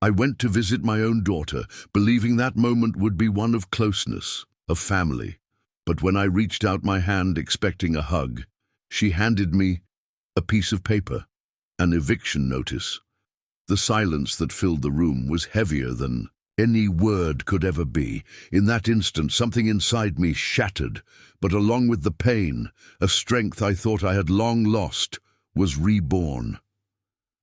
I went to visit my own daughter, believing that moment would be one of closeness, of family. But when I reached out my hand expecting a hug, she handed me a piece of paper, an eviction notice. The silence that filled the room was heavier than any word could ever be. In that instant, something inside me shattered, but along with the pain, a strength I thought I had long lost was reborn.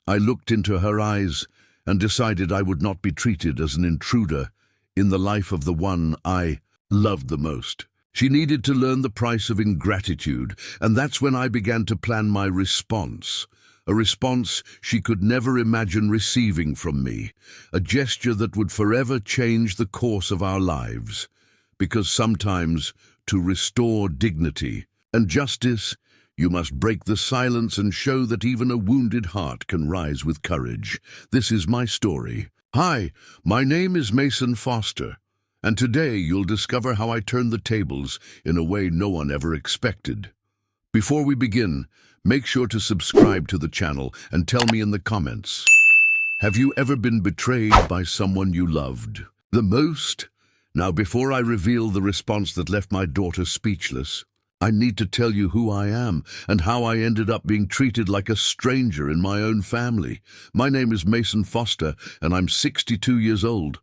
I looked into her eyes and decided I would not be treated as an intruder in the life of the one I loved the most. She needed to learn the price of ingratitude, and that's when I began to plan my response. A response she could never imagine receiving from me, a gesture that would forever change the course of our lives. Because sometimes, to restore dignity and justice, you must break the silence and show that even a wounded heart can rise with courage. This is my story. Hi, my name is Mason Foster, and today you'll discover how I turned the tables in a way no one ever expected. Before we begin, make sure to subscribe to the channel and tell me in the comments, have you ever been betrayed by someone you loved the most? Now, before I reveal the response that left my daughter speechless, I need to tell you who I am and how I ended up being treated like a stranger in my own family. My name is Mason Foster, and I'm 62 years old.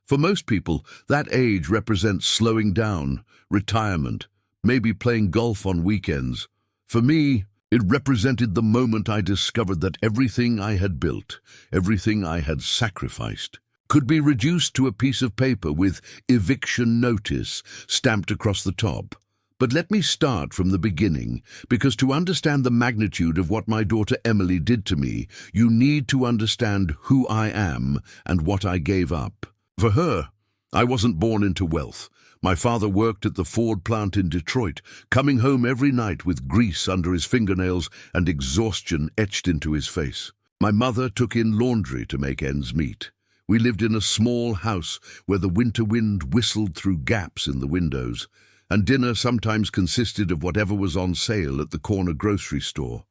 For most people, that age represents slowing down, retirement, maybe playing golf on weekends. For me, it represented the moment I discovered that everything I had built, everything I had sacrificed, could be reduced to a piece of paper with eviction notice stamped across the top. But let me start from the beginning, because to understand the magnitude of what my daughter Emily did to me, you need to understand who I am and what I gave up. For her, I wasn't born into wealth. My father worked at the Ford plant in Detroit, coming home every night with grease under his fingernails and exhaustion etched into his face. My mother took in laundry to make ends meet. We lived in a small house where the winter wind whistled through gaps in the windows, and dinner sometimes consisted of whatever was on sale at the corner grocery store.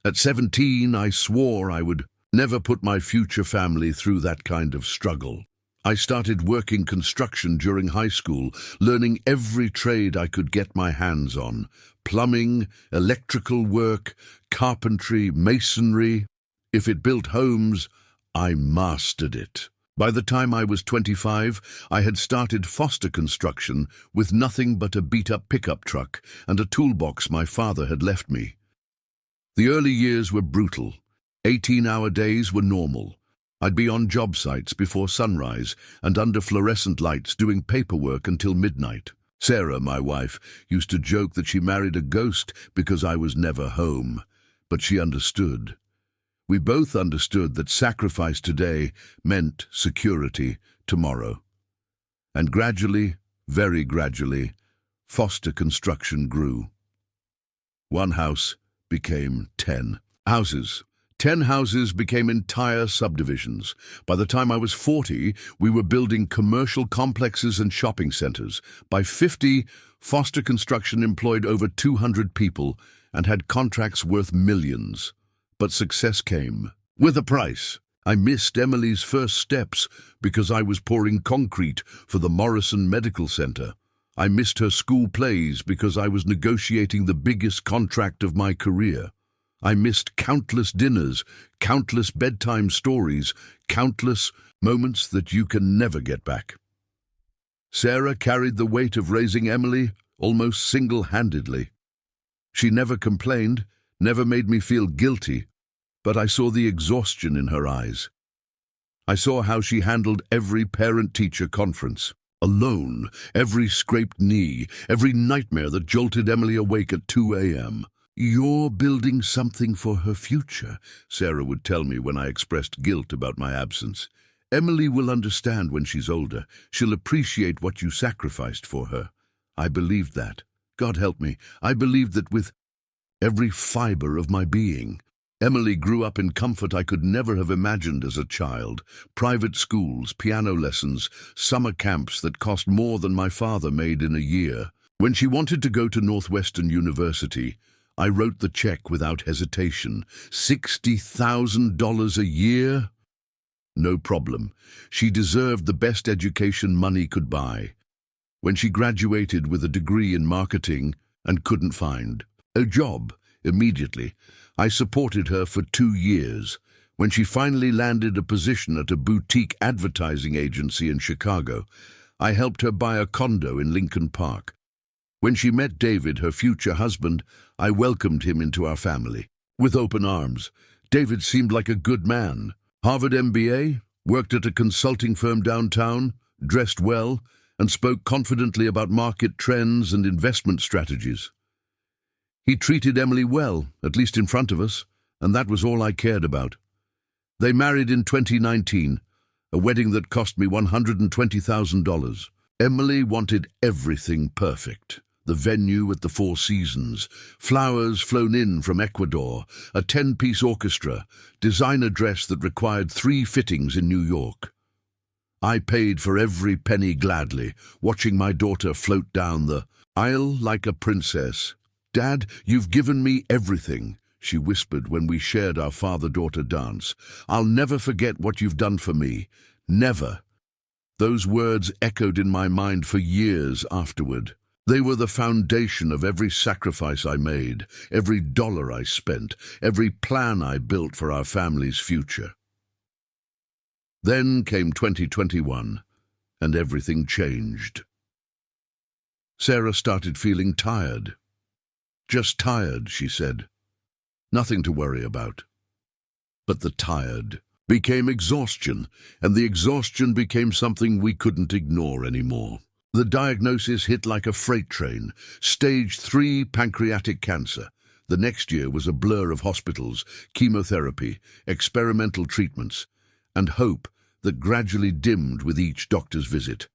At 17, I swore I would never put my future family through that kind of struggle. I started working construction during high school, learning every trade I could get my hands on: plumbing, electrical work, carpentry, masonry. If it built homes, I mastered it. By the time I was 25, I had started foster construction with nothing but a beat-up pickup truck and a toolbox my father had left me. The early years were brutal. 18-hour days were normal. I'd be on job sites before sunrise and under fluorescent lights doing paperwork until midnight. Sarah, my wife, used to joke that she married a ghost because I was never home, but she understood. We both understood that sacrifice today meant security tomorrow. And gradually, very gradually, foster construction grew. One house became 10 houses. 10 houses became entire subdivisions. By the time I was 40, we were building commercial complexes and shopping centers. By 50, foster construction employed over 200 people and had contracts worth millions. But success came with a price. I missed Emily's first steps because I was pouring concrete for the Morrison Medical Center. I missed her school plays because I was negotiating the biggest contract of my career. I missed countless dinners, countless bedtime stories, countless moments that you can never get back. Sarah carried the weight of raising Emily almost single-handedly. She never complained, never made me feel guilty, but I saw the exhaustion in her eyes. I saw how she handled every parent-teacher conference, alone, every scraped knee, every nightmare that jolted Emily awake at 2 a.m. "You're building something for her future," Sarah would tell me when I expressed guilt about my absence. "Emily will understand when she's older. She'll appreciate what you sacrificed for her." I believed that. God help me, I believed that with every fiber of my being. Emily grew up in comfort I could never have imagined as a child. Private schools, piano lessons, summer camps that cost more than my father made in a year. When she wanted to go to Northwestern University, I wrote the check without hesitation. $60,000 a year? No problem. She deserved the best education money could buy. When she graduated with a degree in marketing and couldn't find a job immediately, I supported her for 2 years. When she finally landed a position at a boutique advertising agency in Chicago, I helped her buy a condo in Lincoln Park. When she met David, her future husband, I welcomed him into our family with open arms. David seemed like a good man. Harvard MBA, worked at a consulting firm downtown, dressed well, and spoke confidently about market trends and investment strategies. He treated Emily well, at least in front of us, and that was all I cared about. They married in 2019, a wedding that cost me $120,000. Emily wanted everything perfect. The venue at the Four Seasons, flowers flown in from Ecuador, a 10-piece orchestra, designer dress that required 3 fittings in New York. I paid for every penny gladly, watching my daughter float down the aisle like a princess. "Dad, you've given me everything," she whispered when we shared our father-daughter dance. "I'll never forget what you've done for me. Never." Those words echoed in my mind for years afterward. They were the foundation of every sacrifice I made, every dollar I spent, every plan I built for our family's future. Then came 2021, and everything changed. Sarah started feeling tired. "Just tired," she said. "Nothing to worry about." But the tired became exhaustion, and the exhaustion became something we couldn't ignore anymore. The diagnosis hit like a freight train. Stage 3 pancreatic cancer. The next year was a blur of hospitals, chemotherapy, experimental treatments, and hope that gradually dimmed with each doctor's visit.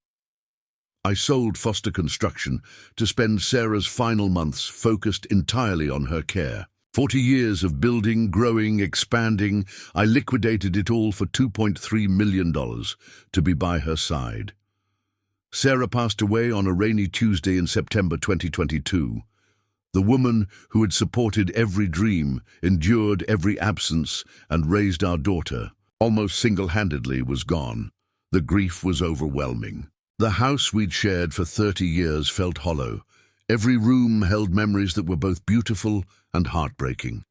I sold Foster Construction to spend Sarah's final months focused entirely on her care. 40 years of building, growing, expanding, I liquidated it all for $2.3 million to be by her side. Sarah passed away on a rainy Tuesday in September 2022. The woman who had supported every dream, endured every absence, and raised our daughter, almost single-handedly, was gone. The grief was overwhelming. The house we'd shared for 30 years felt hollow. Every room held memories that were both beautiful and heartbreaking.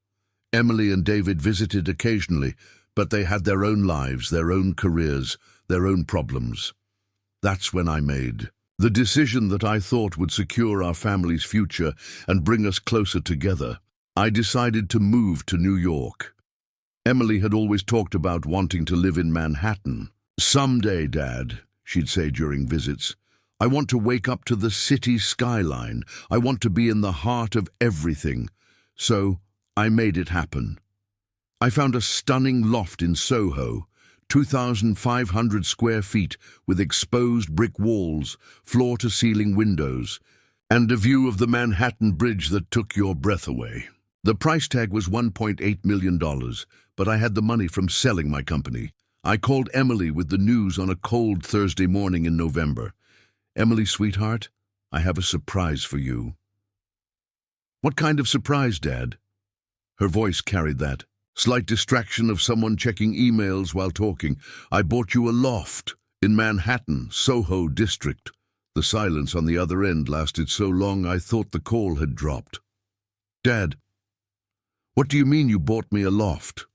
Emily and David visited occasionally, but they had their own lives, their own careers, their own problems. That's when I made the decision that I thought would secure our family's future and bring us closer together. I decided to move to New York. Emily had always talked about wanting to live in Manhattan. "Someday, Dad," she'd say during visits, "I want to wake up to the city skyline. I want to be in the heart of everything." So I made it happen. I found a stunning loft in Soho, 2,500 square feet with exposed brick walls, floor-to-ceiling windows, and a view of the Manhattan Bridge that took your breath away. The price tag was $1.8 million, but I had the money from selling my company. I called Emily with the news on a cold Thursday morning in November. "Emily, sweetheart, I have a surprise for you." "What kind of surprise, Dad?" Her voice carried that slight distraction of someone checking emails while talking. "I bought you a loft in Manhattan, Soho district." The silence on the other end lasted so long I thought the call had dropped. "Dad, what do you mean you bought me a loft?"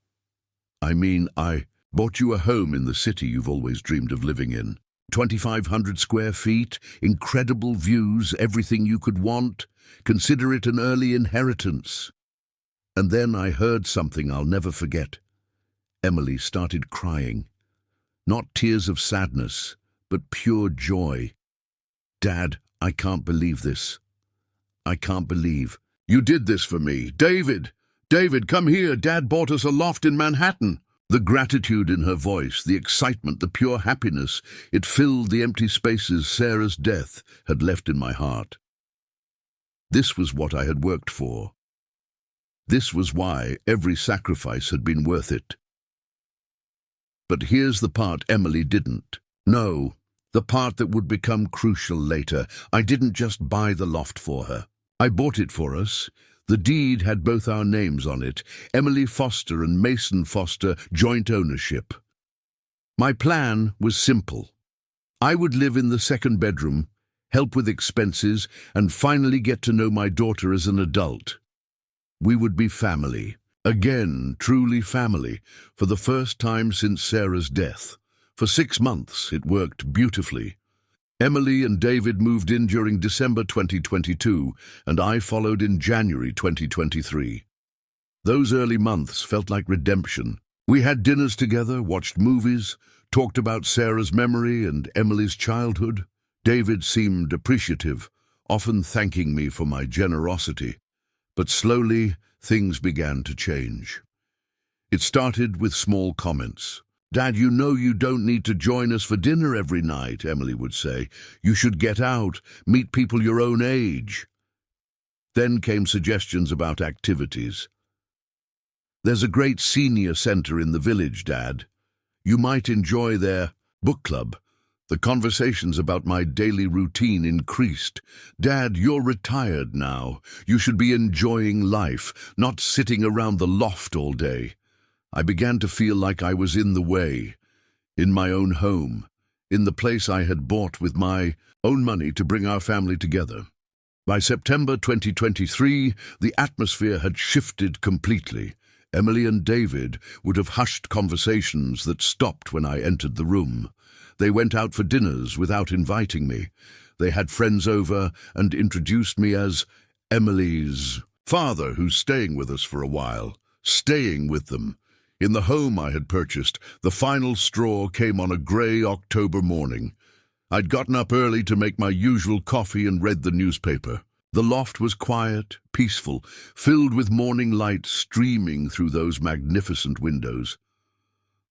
"I mean, I bought you a home in the city you've always dreamed of living in. 2,500 square feet, incredible views, everything you could want. Consider it an early inheritance." And then I heard something I'll never forget. Emily started crying. Not tears of sadness, but pure joy. "Dad, I can't believe this. I can't believe. You did this for me. David! David, come here. Dad bought us a loft in Manhattan." The gratitude in her voice, the excitement, the pure happiness, it filled the empty spaces Sarah's death had left in my heart. This was what I had worked for. This was why every sacrifice had been worth it. But here's the part Emily didn't know, the part that would become crucial later. I didn't just buy the loft for her. I bought it for us. The deed had both our names on it, Emily Foster and Mason Foster, joint ownership. My plan was simple. I would live in the second bedroom, help with expenses, and finally get to know my daughter as an adult. We would be family. Again, truly family, for the first time since Sarah's death. For 6 months, it worked beautifully. Emily and David moved in during December 2022, and I followed in January 2023. Those early months felt like redemption. We had dinners together, watched movies, talked about Sarah's memory and Emily's childhood. David seemed appreciative, often thanking me for my generosity. But slowly, things began to change. It started with small comments. "Dad, you know you don't need to join us for dinner every night," Emily would say. "You should get out, meet people your own age." Then came suggestions about activities. "There's a great senior centre in the village, Dad. You might enjoy their book club." The conversations about my daily routine increased. "Dad, you're retired now. You should be enjoying life, not sitting around the loft all day." I began to feel like I was in the way, in my own home, in the place I had bought with my own money to bring our family together. By September 2023, the atmosphere had shifted completely. Emily and David would have hushed conversations that stopped when I entered the room. They went out for dinners without inviting me. They had friends over and introduced me as Emily's father, who's staying with us for a while. Staying with them. In the home I had purchased, the final straw came on a grey October morning. I'd gotten up early to make my usual coffee and read the newspaper. The loft was quiet, peaceful, filled with morning light streaming through those magnificent windows.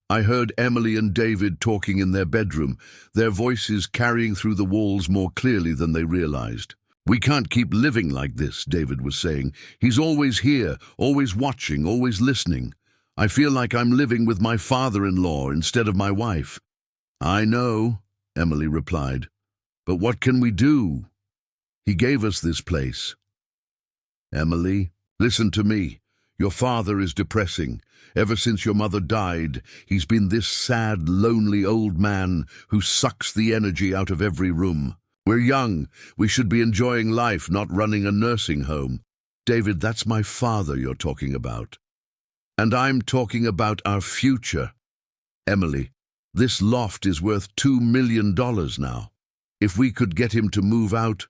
I heard Emily and David talking in their bedroom, their voices carrying through the walls more clearly than they realized. "We can't keep living like this," David was saying. "He's always here, always watching, always listening. I feel like I'm living with my father-in-law instead of my wife." "I know," Emily replied. "But what can we do? He gave us this place." "Emily, listen to me. Your father is depressing. Ever since your mother died, he's been this sad, lonely old man who sucks the energy out of every room. We're young. We should be enjoying life, not running a nursing home." "David, that's my father you're talking about. And I'm talking about our future. Emily, this loft is worth $2 million now. If we could get him to move out,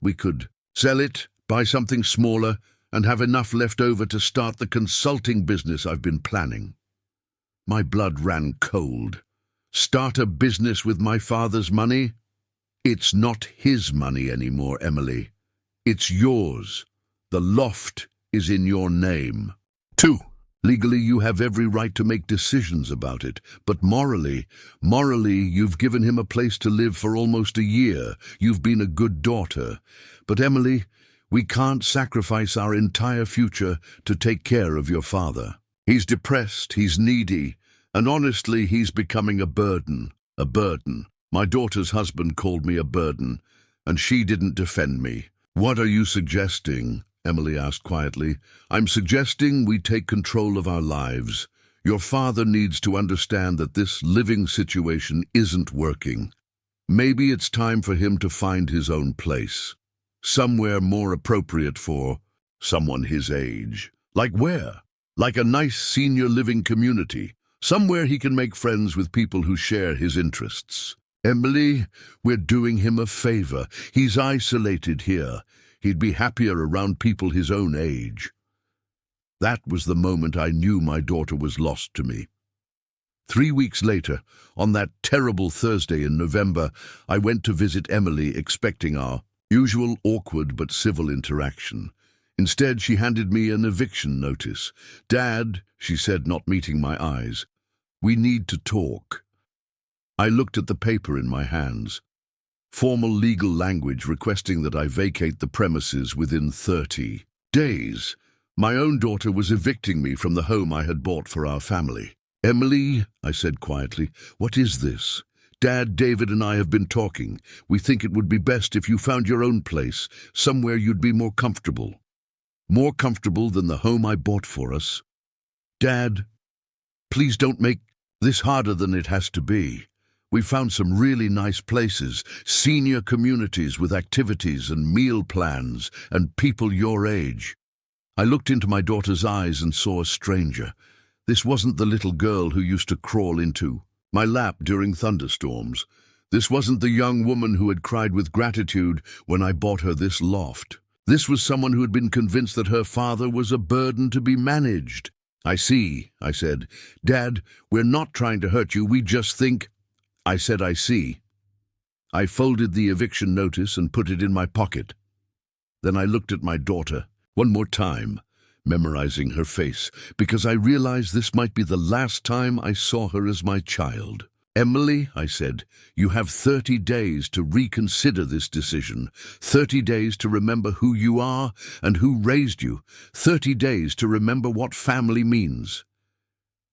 we could sell it, buy something smaller, and have enough left over to start the consulting business I've been planning." My blood ran cold. Start a business with my father's money? It's not his money anymore, Emily. It's yours. The loft is in your name. 2. Legally, you have every right to make decisions about it, but morally, you've given him a place to live for almost a year. You've been a good daughter. But Emily, we can't sacrifice our entire future to take care of your father. He's depressed, he's needy, and honestly, he's becoming a burden. A burden. My daughter's husband called me a burden, and she didn't defend me. "What are you suggesting?" Emily asked quietly. "I'm suggesting we take control of our lives. Your father needs to understand that this living situation isn't working. Maybe it's time for him to find his own place. Somewhere more appropriate for someone his age. Like where? Like a nice senior living community. Somewhere he can make friends with people who share his interests. Emily, we're doing him a favor. He's isolated here. He'd be happier around people his own age." That was the moment I knew my daughter was lost to me. 3 weeks later, on that terrible Thursday in November, I went to visit Emily, expecting our usual awkward but civil interaction. Instead, she handed me an eviction notice. "Dad," she said, not meeting my eyes, "we need to talk." I looked at the paper in my hands. Formal legal language requesting that I vacate the premises within 30 days. My own daughter was evicting me from the home I had bought for our family. "Emily," I said quietly, "what is this? Dad, David, and I have been talking. We think it would be best if you found your own place, somewhere you'd be more comfortable. More comfortable than the home I bought for us. Dad, please don't make This harder than it has to be. We found some really nice places, senior communities with activities and meal plans, and people your age. I looked into my daughter's eyes and saw a stranger. This wasn't the little girl who used to crawl into my lap during thunderstorms. This wasn't the young woman who had cried with gratitude when I bought her this loft. This was someone who had been convinced that her father was a burden to be managed. "I see," I said. "Dad, we're not trying to hurt you, we just think—" I said, "I see." I folded the eviction notice and put it in my pocket. Then I looked at my daughter one more time, memorizing her face, because I realized this might be the last time I saw her as my child. "Emily," I said, "you have 30 days to reconsider this decision, 30 days to remember who you are and who raised you, 30 days to remember what family means."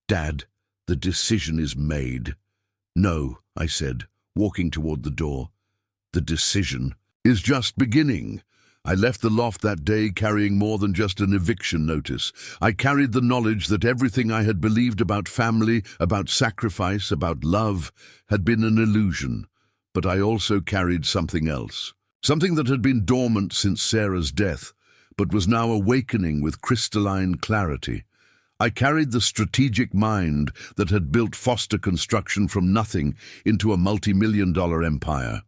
"Dad, the decision is made." "No," I said, walking toward the door. "The decision is just beginning." I left the loft that day carrying more than just an eviction notice. I carried the knowledge that everything I had believed about family, about sacrifice, about love, had been an illusion. But I also carried something else. Something that had been dormant since Sarah's death, but was now awakening with crystalline clarity. I carried the strategic mind that had built Foster Construction from nothing into a multi-million-dollar empire.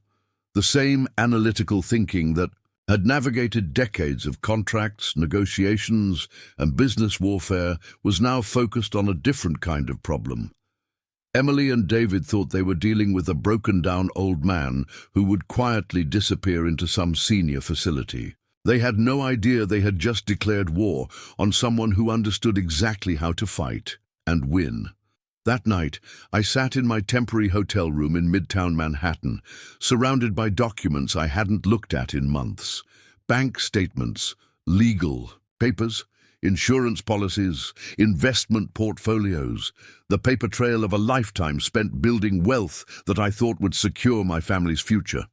The same analytical thinking that had navigated decades of contracts, negotiations, and business warfare was now focused on a different kind of problem. Emily and David thought they were dealing with a broken-down old man who would quietly disappear into some senior facility. They had no idea they had just declared war on someone who understood exactly how to fight and win. That night, I sat in my temporary hotel room in Midtown Manhattan, surrounded by documents I hadn't looked at in months. Bank statements, legal papers, insurance policies, investment portfolios, the paper trail of a lifetime spent building wealth that I thought would secure my family's future.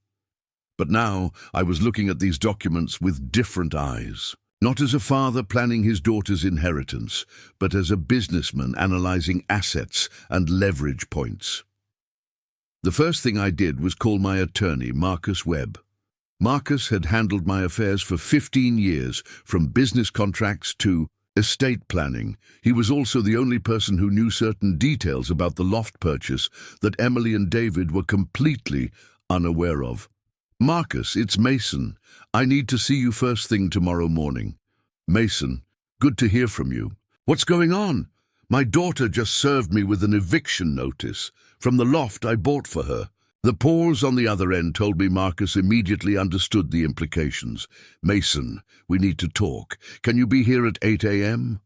But now I was looking at these documents with different eyes. Not as a father planning his daughter's inheritance, but as a businessman analyzing assets and leverage points. The first thing I did was call my attorney, Marcus Webb. Marcus had handled my affairs for 15 years, from business contracts to estate planning. He was also the only person who knew certain details about the loft purchase that Emily and David were completely unaware of. "Marcus, it's Mason. I need to see you first thing tomorrow morning." "Mason, good to hear from you. What's going on?" "My daughter just served me with an eviction notice from the loft I bought for her." The pause on the other end told me Marcus immediately understood the implications. "Mason, we need to talk. Can you be here at 8 a.m.?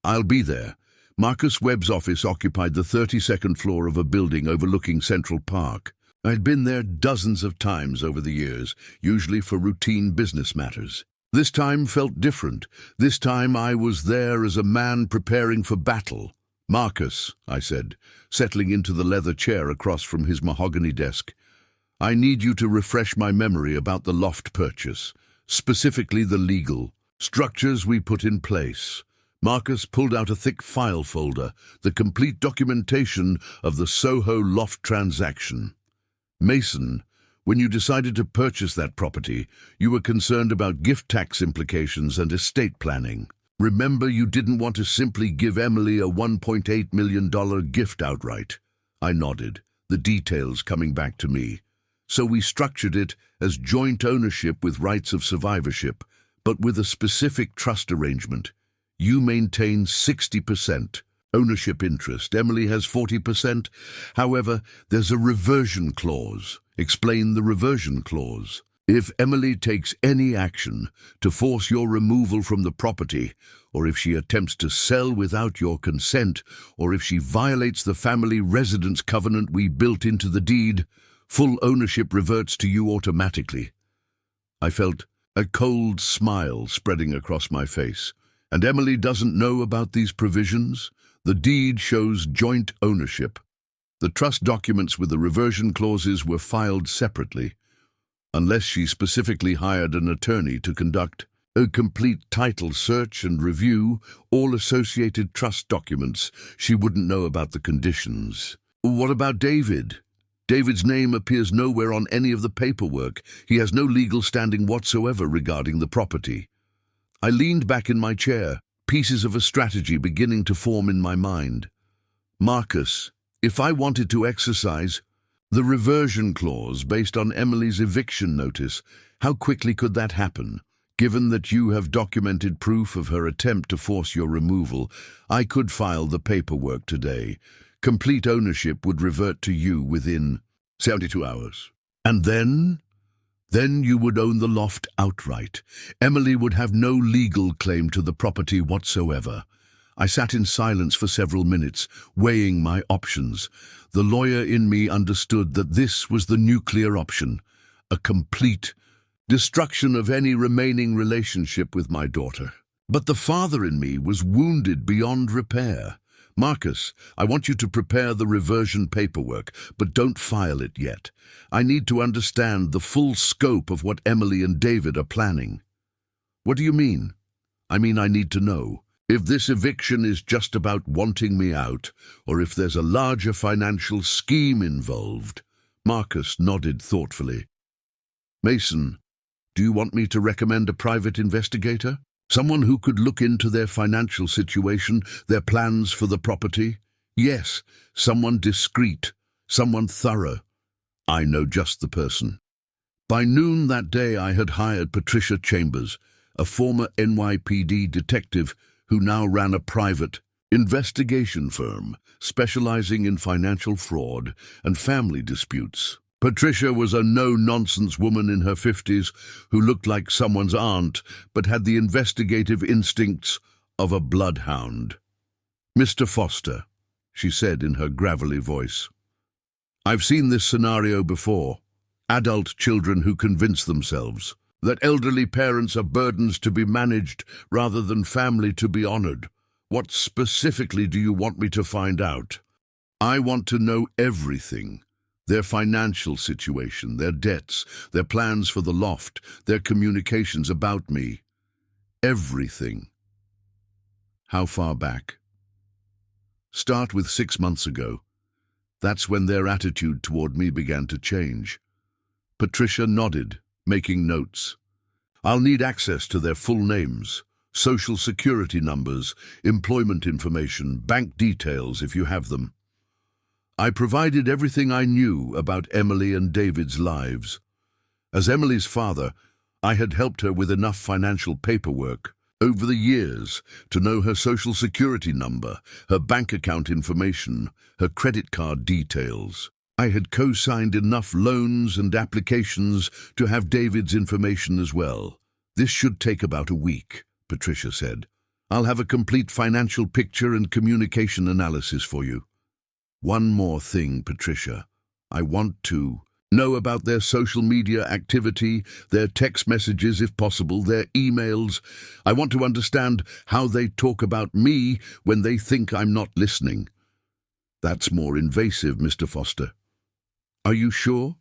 "I'll be there." Marcus Webb's office occupied the 32nd floor of a building overlooking Central Park. I'd been there dozens of times over the years, usually for routine business matters. This time felt different. This time I was there as a man preparing for battle. "Marcus," I said, settling into the leather chair across from his mahogany desk, "I need you to refresh my memory about the loft purchase, specifically the legal structures we put in place." Marcus pulled out a thick file folder, the complete documentation of the Soho loft transaction. "Mason, when you decided to purchase that property, you were concerned about gift tax implications and estate planning. Remember, you didn't want to simply give Emily a $1.8 million gift outright." I nodded, the details coming back to me. "So we structured it as joint ownership with rights of survivorship, but with a specific trust arrangement. You maintain 60%. Ownership interest. Emily has 40%. However, there's a reversion clause. Explain the reversion clause. If Emily takes any action to force your removal from the property, or if she attempts to sell without your consent, or if she violates the family residence covenant we built into the deed, full ownership reverts to you automatically." I felt a cold smile spreading across my face. "And Emily doesn't know about these provisions? The deed shows joint ownership. The trust documents with the reversion clauses were filed separately, unless she specifically hired an attorney to conduct A complete title search and review, all associated trust documents. She wouldn't know about the conditions. What about David? David's name appears nowhere on any of the paperwork. He has no legal standing whatsoever regarding the property. I leaned back in my chair, pieces of a strategy beginning to form in my mind. Marcus, if I wanted to exercise the reversion clause based on Emily's eviction notice, how quickly could that happen? Given that you have documented proof of her attempt to force your removal, I could file the paperwork today. Complete ownership would revert to you within 72 hours. And then you would own the loft outright. Emily would have no legal claim to the property whatsoever. I sat in silence for several minutes, weighing my options. The lawyer in me understood that this was the nuclear option, a complete destruction of any remaining relationship with my daughter. But the father in me was wounded beyond repair. Marcus, I want you to prepare the reversion paperwork, but don't file it yet. I need to understand the full scope of what Emily and David are planning. What do you mean? I mean, I need to know if this eviction is just about wanting me out, or if there's a larger financial scheme involved. Marcus nodded thoughtfully. Mason, do you want me to recommend a private investigator? Someone who could look into their financial situation, their plans for the property? Yes, someone discreet, someone thorough. I know just the person. By noon that day I had hired Patricia Chambers, a former NYPD detective who now ran a private investigation firm specializing in financial fraud and family disputes. Patricia was a no-nonsense woman in her 50s who looked like someone's aunt but had the investigative instincts of a bloodhound. Mr. Foster, she said in her gravelly voice, I've seen this scenario before. Adult children who convince themselves that elderly parents are burdens to be managed rather than family to be honored. What specifically do you want me to find out? I want to know everything. Their financial situation, their debts, their plans for the loft, their communications about me. Everything. How far back? Start with 6 months ago. That's when their attitude toward me began to change. Patricia nodded, making notes. I'll need access to their full names, social security numbers, employment information, bank details if you have them. I provided everything I knew about Emily and David's lives. As Emily's father, I had helped her with enough financial paperwork over the years to know her social security number, her bank account information, her credit card details. I had co-signed enough loans and applications to have David's information as well. This should take about a week, Patricia said. I'll have a complete financial picture and communication analysis for you. One more thing, Patricia. I want to know about their social media activity, their text messages if possible, their emails. I want to understand how they talk about me when they think I'm not listening. That's more invasive, Mr. Foster. Are you sure?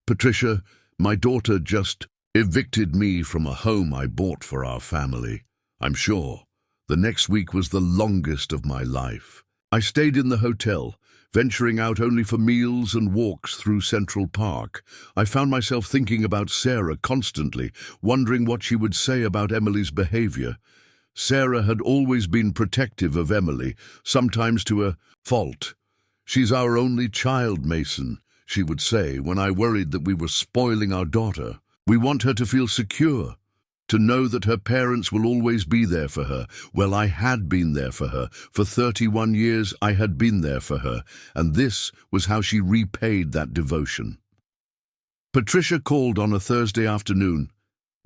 Patricia, my daughter just evicted me from a home I bought for our family. I'm sure. The next week was the longest of my life. I stayed in the hotel, venturing out only for meals and walks through Central Park. I found myself thinking about Sarah constantly, wondering what she would say about Emily's behavior. Sarah had always been protective of Emily, sometimes to a fault. She's our only child, Mason, she would say when I worried that we were spoiling our daughter. We want her to feel secure, to know that her parents will always be there for her. Well, I had been there for her. For 31 years, I had been there for her, and this was how she repaid that devotion. Patricia called on a Thursday afternoon.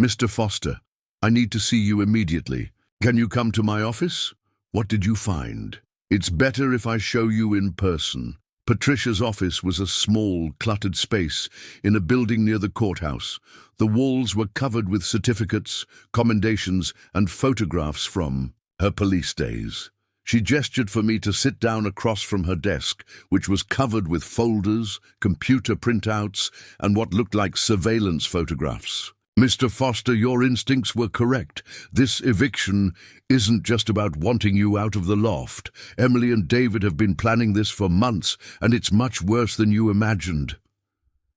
Mr. Foster, I need to see you immediately. Can you come to my office? What did you find? It's better if I show you in person. Patricia's office was a small, cluttered space in a building near the courthouse. The walls were covered with certificates, commendations, and photographs from her police days. She gestured for me to sit down across from her desk, which was covered with folders, computer printouts, and what looked like surveillance photographs. Mr. Foster, your instincts were correct. This eviction isn't just about wanting you out of the loft. Emily and David have been planning this for months, and it's much worse than you imagined.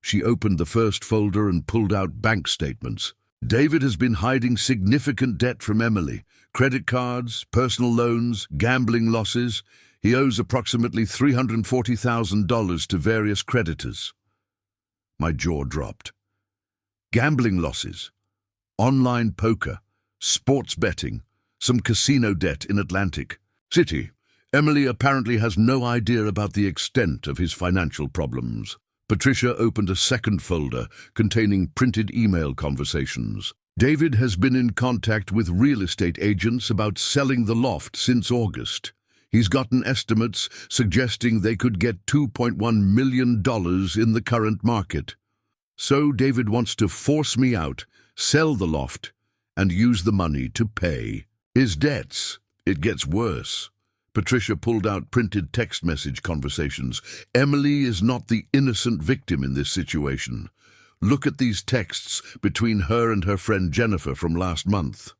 She opened the first folder and pulled out bank statements. David has been hiding significant debt from Emily. Credit cards, personal loans, gambling losses. He owes approximately $340,000 to various creditors. My jaw dropped. Gambling losses, online poker, sports betting, some casino debt in Atlantic City. Emily apparently has no idea about the extent of his financial problems. Patricia opened a second folder containing printed email conversations. David has been in contact with real estate agents about selling the loft since August. He's gotten estimates suggesting they could get $2.1 million in the current market. So David wants to force me out, sell the loft, and use the money to pay his debts. It gets worse. Patricia pulled out printed text message conversations. Emily is not the innocent victim in this situation. Look at these texts between her and her friend Jennifer from last month.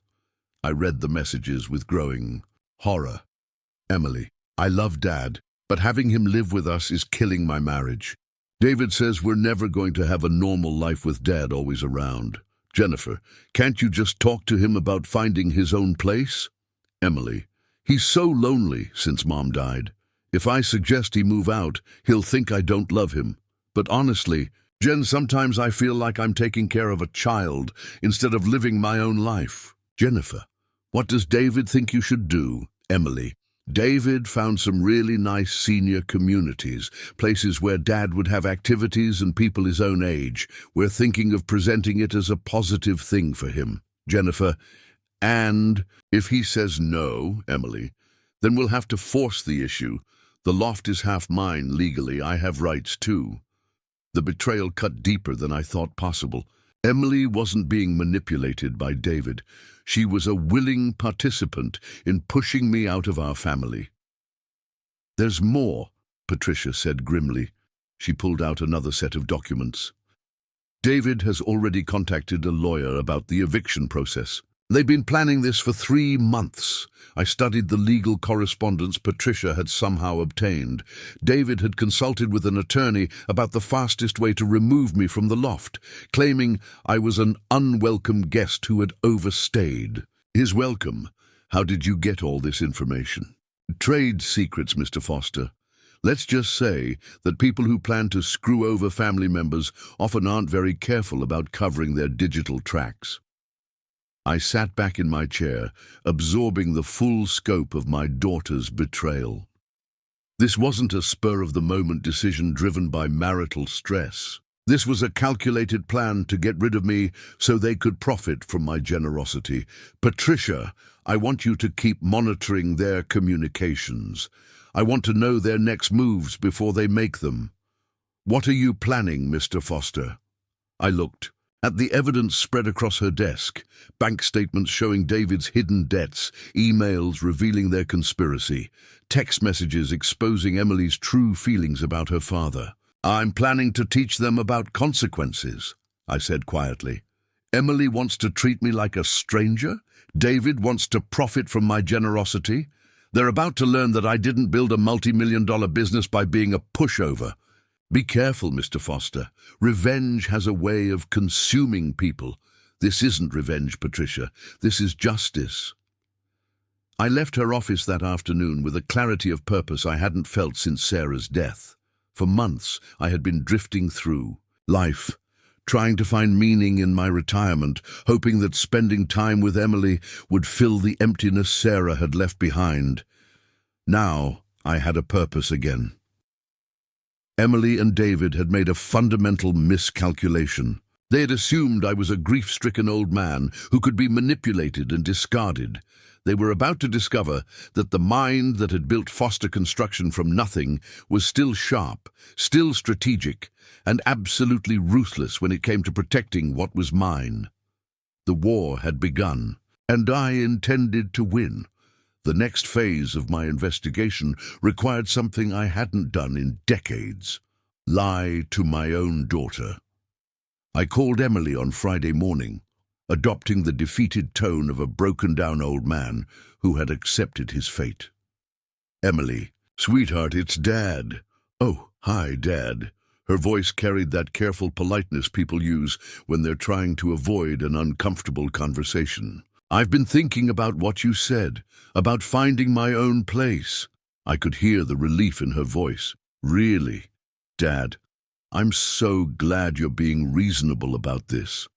I read the messages with growing horror. Emily, I love Dad, but having him live with us is killing my marriage. David says we're never going to have a normal life with Dad always around. Jennifer, can't you just talk to him about finding his own place? Emily, he's so lonely since Mom died. If I suggest he move out, he'll think I don't love him. But honestly, Jen, sometimes I feel like I'm taking care of a child instead of living my own life. Jennifer, what does David think you should do? Emily, David found some really nice senior communities, places where Dad would have activities and people his own age. We're thinking of presenting it as a positive thing for him. Jennifer, and if he says no, Emily, then we'll have to force the issue. The loft is half mine legally. I have rights too. The betrayal cut deeper than I thought possible. Emily wasn't being manipulated by David. She was a willing participant in pushing me out of our family. There's more, Patricia said grimly. She pulled out another set of documents. David has already contacted a lawyer about the eviction process. They've been planning this for 3 months. I studied the legal correspondence Patricia had somehow obtained. David had consulted with an attorney about the fastest way to remove me from the loft, claiming I was an unwelcome guest who had overstayed. His welcome. How did you get all this information? Trade secrets, Mr. Foster. Let's just say that people who plan to screw over family members often aren't very careful about covering their digital tracks. I sat back in my chair, absorbing the full scope of my daughter's betrayal. This wasn't a spur-of-the-moment decision driven by marital stress. This was a calculated plan to get rid of me so they could profit from my generosity. Patricia, I want you to keep monitoring their communications. I want to know their next moves before they make them. What are you planning, Mr. Foster? I looked. At the evidence spread across her desk, bank statements showing David's hidden debts, emails revealing their conspiracy, text messages exposing Emily's true feelings about her father. I'm planning to teach them about consequences, I said quietly. Emily wants to treat me like a stranger. David wants to profit from my generosity. They're about to learn that I didn't build a multi-million-dollar business by being a pushover. Be careful, Mr. Foster. Revenge has a way of consuming people. This isn't revenge, Patricia. This is justice. I left her office that afternoon with a clarity of purpose I hadn't felt since Sarah's death. For months, I had been drifting through life, trying to find meaning in my retirement, hoping that spending time with Emily would fill the emptiness Sarah had left behind. Now I had a purpose again. Emily and David had made a fundamental miscalculation. They had assumed I was a grief-stricken old man who could be manipulated and discarded. They were about to discover that the mind that had built Foster Construction from nothing was still sharp, still strategic, and absolutely ruthless when it came to protecting what was mine. The war had begun, and I intended to win. The next phase of my investigation required something I hadn't done in decades: lie to my own daughter. I called Emily on Friday morning, adopting the defeated tone of a broken-down old man who had accepted his fate. Emily, "Sweetheart, it's Dad." "Oh, hi, Dad." Her voice carried that careful politeness people use when they're trying to avoid an uncomfortable conversation. "I've been thinking about what you said, about finding my own place." I could hear the relief in her voice. "Really, Dad, I'm so glad you're being reasonable about this."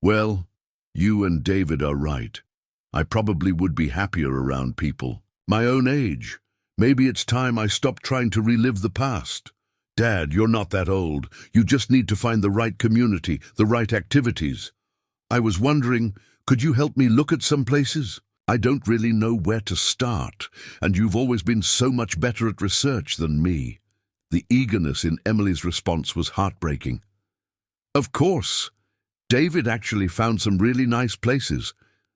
"Well, you and David are right. I probably would be happier around people my own age. Maybe it's time I stopped trying to relive the past." "Dad, you're not that old. You just need to find the right community, the right activities." "I was wondering, could you help me look at some places? I don't really know where to start, and you've always been so much better at research than me." The eagerness in Emily's response was heartbreaking. "Of course. David actually found some really nice places.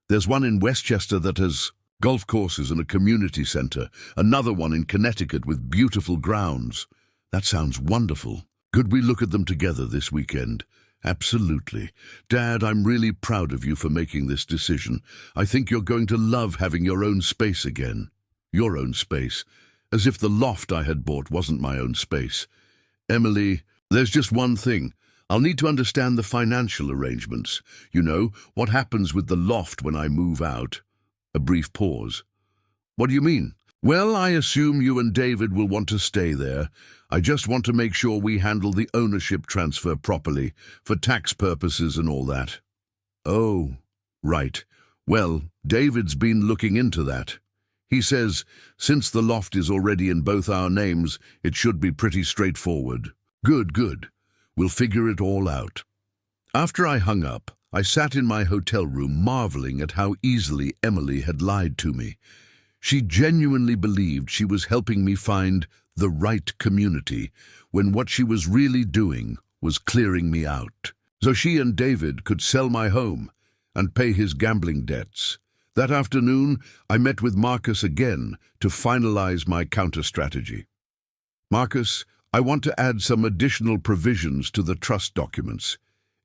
There's one in Westchester that has golf courses and a community center, another one in Connecticut with beautiful grounds." "That sounds wonderful. Could we look at them together this weekend?" "Absolutely. Dad, I'm really proud of you for making this decision. I think you're going to love having your own space again." Your own space. As if the loft I had bought wasn't my own space. "Emily, there's just one thing. I'll need to understand the financial arrangements. You know, what happens with the loft when I move out?" A brief pause. "What do you mean?" "Well, I assume you and David will want to stay there. I just want to make sure we handle the ownership transfer properly, for tax purposes and all that." "Oh, right. Well, David's been looking into that. He says, since the loft is already in both our names, it should be pretty straightforward." Good, good. We'll figure it all out." After I hung up, I sat in my hotel room marveling at how easily Emily had lied to me. She genuinely believed she was helping me find the right community, when what she was really doing was clearing me out, so she and David could sell my home and pay his gambling debts. That afternoon, I met with Marcus again to finalize my counter-strategy. "Marcus, I want to add some additional provisions to the trust documents.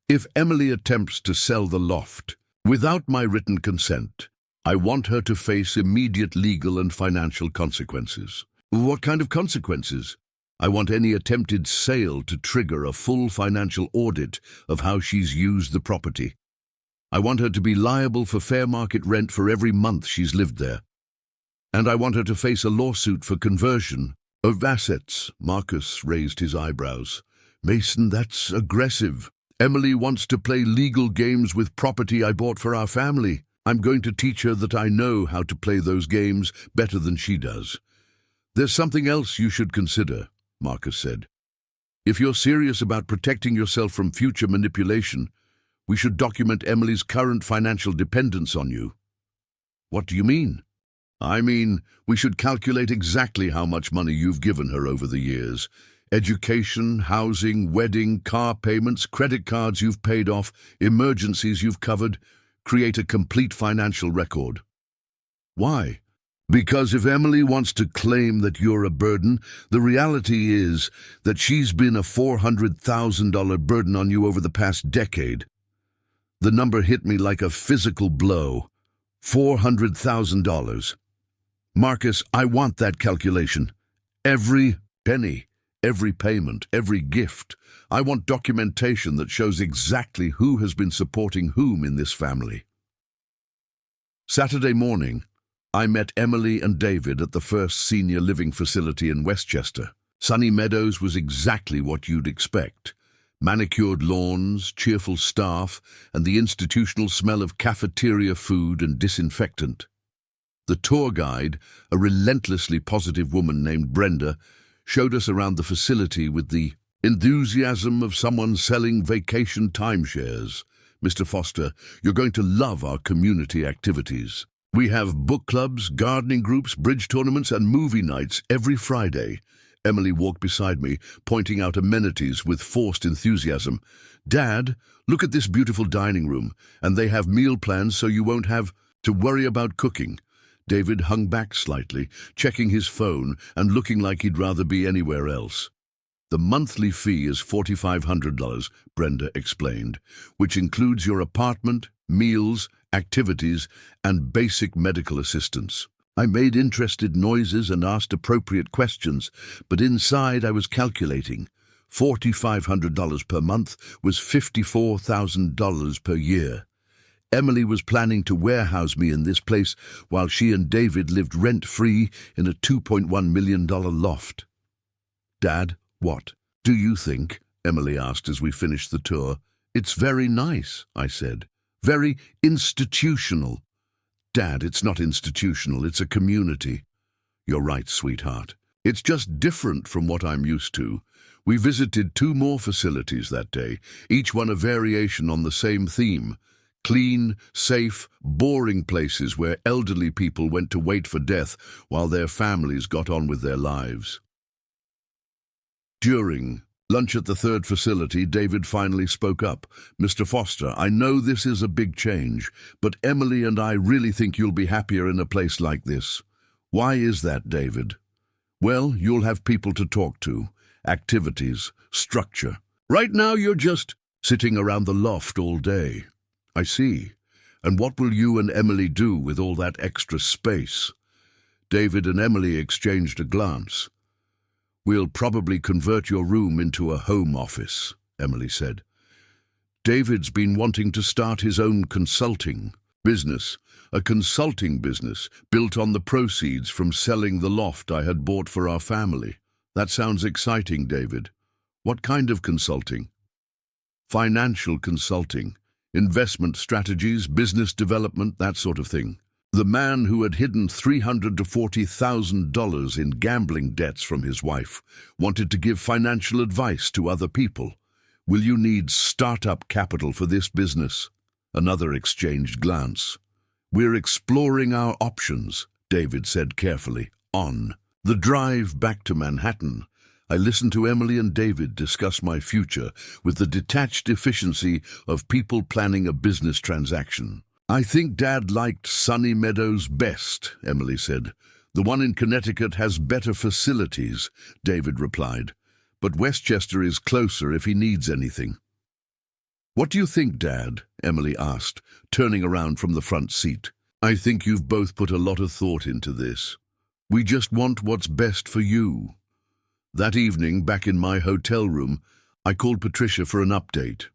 If Emily attempts to sell the loft without my written consent, I want her to face immediate legal and financial consequences." "What kind of consequences?" "I want any attempted sale to trigger a full financial audit of how she's used the property. I want her to be liable for fair market rent for every month she's lived there. And I want her to face a lawsuit for conversion of assets." Marcus raised his eyebrows. "Mason, that's aggressive. Emily wants to play legal games with property I bought for our family. I'm going to teach her that I know how to play those games better than she does." "There's something else you should consider," Marcus said. "If you're serious about protecting yourself from future manipulation, we should document Emily's current financial dependence on you." "What do you mean?" "I mean, we should calculate exactly how much money you've given her over the years. Education, housing, wedding, car payments, credit cards you've paid off, emergencies you've covered. Create a complete financial record." "Why?" "Because if Emily wants to claim that you're a burden, the reality is that she's been a $400,000 burden on you over the past decade." The number hit me like a physical blow. $400,000. "Marcus, I want that calculation. Every penny, every payment, every gift. I want documentation that shows exactly who has been supporting whom in this family." Saturday morning, I met Emily and David at the first senior living facility in Westchester. Sunny Meadows was exactly what you'd expect. Manicured lawns, cheerful staff, and the institutional smell of cafeteria food and disinfectant. The tour guide, a relentlessly positive woman named Brenda, showed us around the facility with the enthusiasm of someone selling vacation timeshares. "Mr. Foster, you're going to love our community activities. We have book clubs, gardening groups, bridge tournaments, and movie nights every Friday." Emily walked beside me, pointing out amenities with forced enthusiasm. "Dad, look at this beautiful dining room, and they have meal plans so you won't have to worry about cooking." David hung back slightly, checking his phone and looking like he'd rather be anywhere else. "The monthly fee is $4,500, Brenda explained, "which includes your apartment, meals, activities, and basic medical assistance. I made interested noises and asked appropriate questions, but inside I was calculating. $4,500 per month was $54,000 per year. Emily was planning to warehouse me in this place while she and David lived rent-free in a $2.1 million loft. "Dad, what do you think?" Emily asked as we finished the tour. "It's very nice," I said. "Very institutional." "Dad, it's not institutional, it's a community." "You're right, sweetheart. It's just different from what I'm used to." We visited 2 more facilities that day, each one a variation on the same theme. Clean, safe, boring places where elderly people went to wait for death while their families got on with their lives. During lunch at the 3rd facility, David finally spoke up. "Mr. Foster, I know this is a big change, but Emily and I really think you'll be happier in a place like this." "Why is that, David?" "Well, you'll have people to talk to, activities, structure. Right now you're just sitting around the loft all day." "I see. And what will you and Emily do with all that extra space?" David and Emily exchanged a glance. "We'll probably convert your room into a home office," Emily said. "David's been wanting to start his own consulting business, a consulting business built on the proceeds from selling the loft I had bought for our family." "That sounds exciting, David. What kind of consulting?" "Financial consulting. Investment strategies, business development, that sort of thing." The man who had hidden $300,000 to $40,000 in gambling debts from his wife wanted to give financial advice to other people. "Will you need startup capital for this business?" Another exchanged glance. "We're exploring our options," David said carefully. On the drive back to Manhattan, I listened to Emily and David discuss my future with the detached efficiency of people planning a business transaction. "I think Dad liked Sunny Meadows best," Emily said. "The one in Connecticut has better facilities," David replied. "But Westchester is closer if he needs anything." "What do you think, Dad?" Emily asked, turning around from the front seat. "I think you've both put a lot of thought into this. We just want what's best for you." That evening, back in my hotel room, I called Patricia for an update.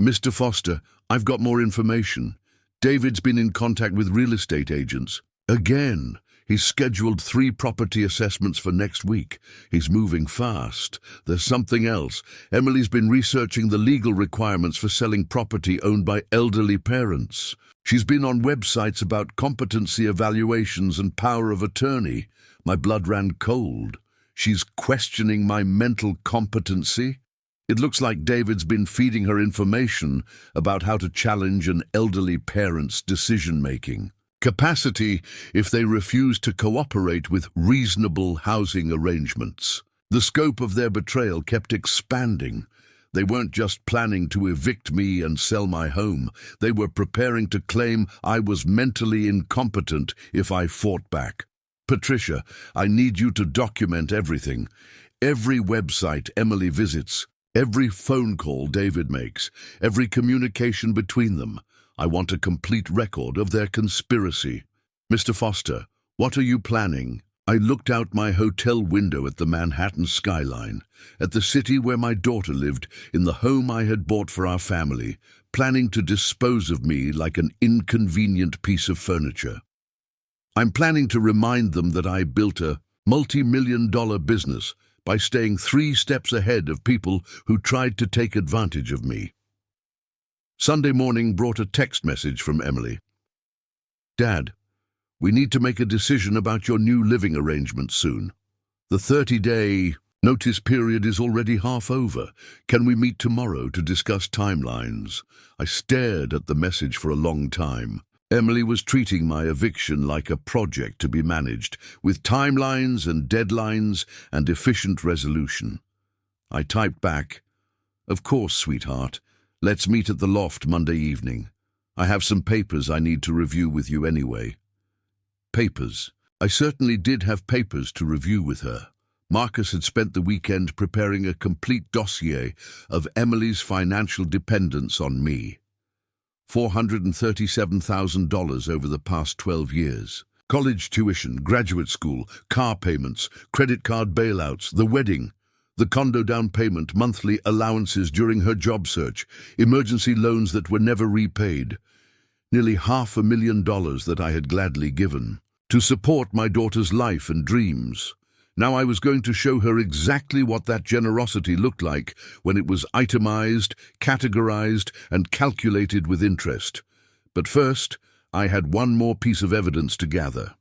"Mr. Foster, I've got more information. David's been in contact with real estate agents. Again, he's scheduled 3 property assessments for next week. He's moving fast. There's something else. Emily's been researching the legal requirements for selling property owned by elderly parents. She's been on websites about competency evaluations and power of attorney. My blood ran cold. She's questioning my mental competency. It looks like David's been feeding her information about how to challenge an elderly parent's decision-making capacity if they refuse to cooperate with reasonable housing arrangements. The scope of their betrayal kept expanding. They weren't just planning to evict me and sell my home. They were preparing to claim I was mentally incompetent if I fought back. "Patricia, I need you to document everything. Every website Emily visits, every phone call David makes, every communication between them. I want a complete record of their conspiracy." "Mr. Foster, what are you planning?" I looked out my hotel window at the Manhattan skyline, at the city where my daughter lived, in the home I had bought for our family, planning to dispose of me like an inconvenient piece of furniture. "I'm planning to remind them that I built a multi-million-dollar business by staying 3 steps ahead of people who tried to take advantage of me." Sunday morning brought a text message from Emily. "Dad, we need to make a decision about your new living arrangement soon. The 30-day notice period is already half over. Can we meet tomorrow to discuss timelines?" I stared at the message for a long time. Emily was treating my eviction like a project to be managed, with timelines and deadlines and efficient resolution. I typed back, "Of course, sweetheart. Let's meet at the loft Monday evening. I have some papers I need to review with you anyway." Papers. I certainly did have papers to review with her. Marcus had spent the weekend preparing a complete dossier of Emily's financial dependence on me. $437,000 over the past 12 years. College tuition, graduate school, car payments, credit card bailouts, the wedding, the condo down payment, monthly allowances during her job search, emergency loans that were never repaid. Nearly $500,000 that I had gladly given to support my daughter's life and dreams. Now I was going to show her exactly what that generosity looked like when it was itemized, categorized, and calculated with interest. But first, I had one more piece of evidence to gather.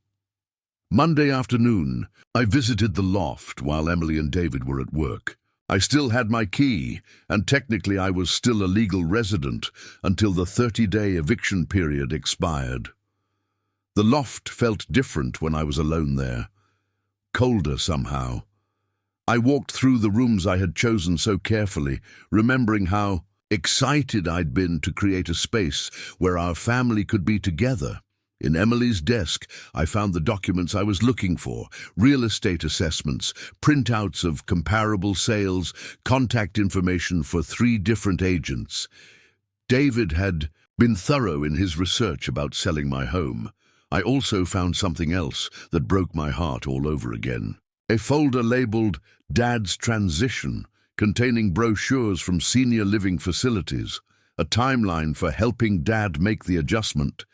Monday afternoon, I visited the loft while Emily and David were at work. I still had my key, and technically I was still a legal resident until the 30-day eviction period expired. The loft felt different when I was alone there. Colder somehow. I walked through the rooms I had chosen so carefully, remembering how excited I'd been to create a space where our family could be together. In Emily's desk, I found the documents I was looking for: real estate assessments, printouts of comparable sales, contact information for 3 different agents. David had been thorough in his research about selling my home. I also found something else that broke my heart all over again. A folder labeled Dad's Transition, containing brochures from senior living facilities, a timeline for helping Dad make the adjustment,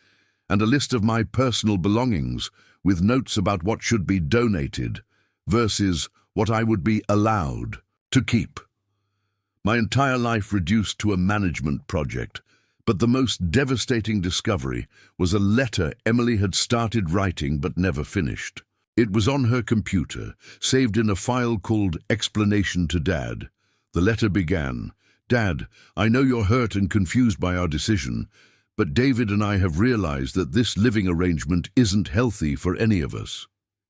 and a list of my personal belongings with notes about what should be donated versus what I would be allowed to keep. My entire life reduced to a management project. But the most devastating discovery was a letter Emily had started writing but never finished. It was on her computer, saved in a file called Explanation to Dad. The letter began, "Dad, I know you're hurt and confused by our decision, but David and I have realized that this living arrangement isn't healthy for any of us.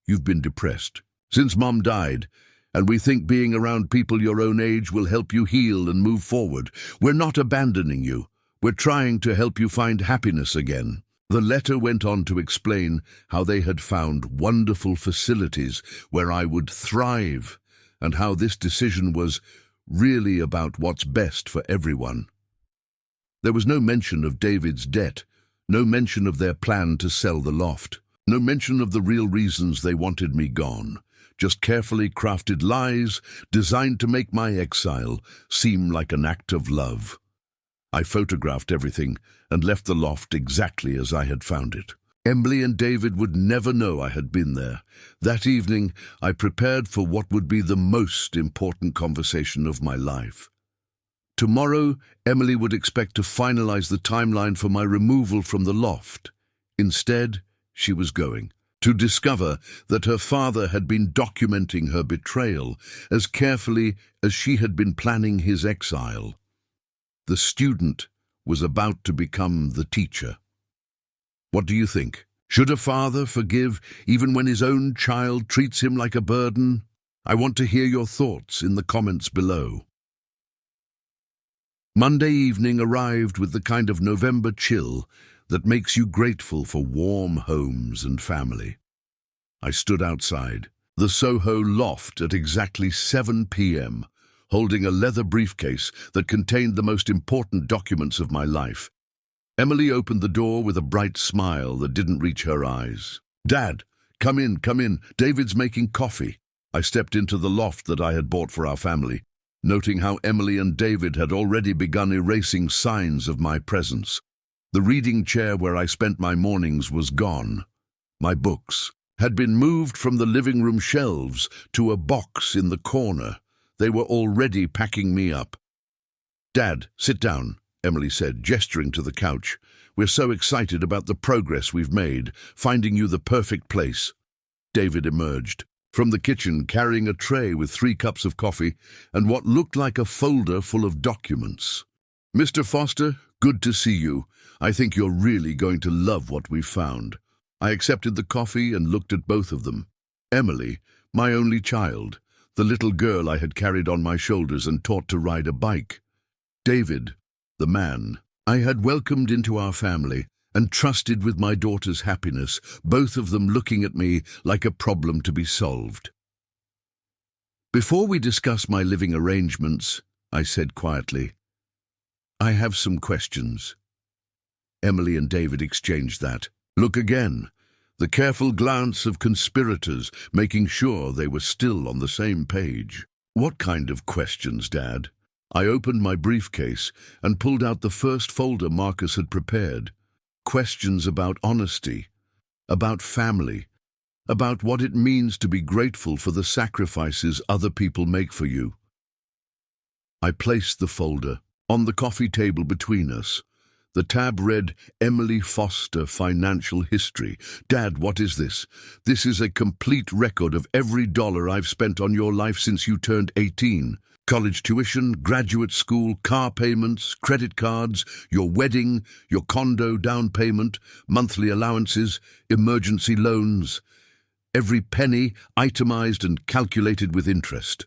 You've been depressed since Mom died, and we think being around people your own age will help you heal and move forward. We're not abandoning you. We're trying to help you find happiness again." The letter went on to explain how they had found wonderful facilities where I would thrive, and how this decision was really about what's best for everyone. There was no mention of David's debt, no mention of their plan to sell the loft, no mention of the real reasons they wanted me gone, just carefully crafted lies designed to make my exile seem like an act of love. I photographed everything and left the loft exactly as I had found it. Emily and David would never know I had been there. That evening, I prepared for what would be the most important conversation of my life. Tomorrow, Emily would expect to finalize the timeline for my removal from the loft. Instead, she was going to discover that her father had been documenting her betrayal as carefully as she had been planning his exile. The student was about to become the teacher. What do you think? Should a father forgive even when his own child treats him like a burden? I want to hear your thoughts in the comments below. Monday evening arrived with the kind of November chill that makes you grateful for warm homes and family. I stood outside the Soho loft at exactly 7 p.m., holding a leather briefcase that contained the most important documents of my life. Emily opened the door with a bright smile that didn't reach her eyes. "Dad, come in, David's making coffee." I stepped into the loft that I had bought for our family, noting how Emily and David had already begun erasing signs of my presence. The reading chair where I spent my mornings was gone. My books had been moved from the living room shelves to a box in the corner. They were already packing me up. "Dad, sit down," Emily said, gesturing to the couch. "We're so excited about the progress we've made, finding you the perfect place." David emerged from the kitchen carrying a tray with 3 cups of coffee and what looked like a folder full of documents. "Mr. Foster, good to see you. I think you're really going to love what we've found." I accepted the coffee and looked at both of them. Emily, my only child, the little girl I had carried on my shoulders and taught to ride a bike. David, the man I had welcomed into our family and trusted with my daughter's happiness, both of them looking at me like a problem to be solved. "Before we discuss my living arrangements," I said quietly, "I have some questions." Emily and David exchanged that. Look again. The careful glance of conspirators, making sure they were still on the same page. What kind of questions, Dad? I opened my briefcase and pulled out the first folder Marcus had prepared. Questions about honesty, about family, about what it means to be grateful for the sacrifices other people make for you. I placed the folder on the coffee table between us. The tab read, Emily Foster Financial History. Dad, what is this? This is a complete record of every dollar I've spent on your life since you turned 18. College tuition, graduate school, car payments, credit cards, your wedding, your condo down payment, monthly allowances, emergency loans. Every penny itemized and calculated with interest.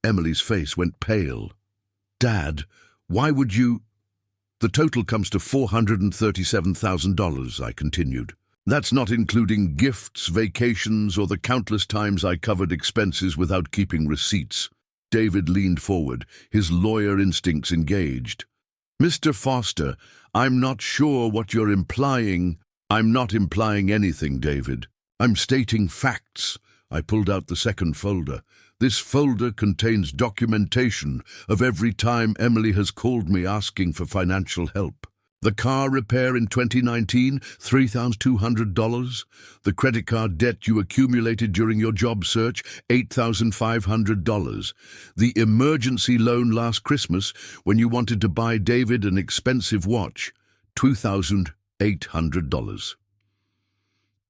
Emily's face went pale. Dad, why would you... The total comes to $437,000, I continued. That's not including gifts, vacations, or the countless times I covered expenses without keeping receipts. David leaned forward, his lawyer instincts engaged. Mr. Foster, I'm not sure what you're implying. I'm not implying anything, David. I'm stating facts. I pulled out the second folder. This folder contains documentation of every time Emily has called me asking for financial help. The car repair in 2019, $3,200. The credit card debt you accumulated during your job search, $8,500. The emergency loan last Christmas when you wanted to buy David an expensive watch, $2,800.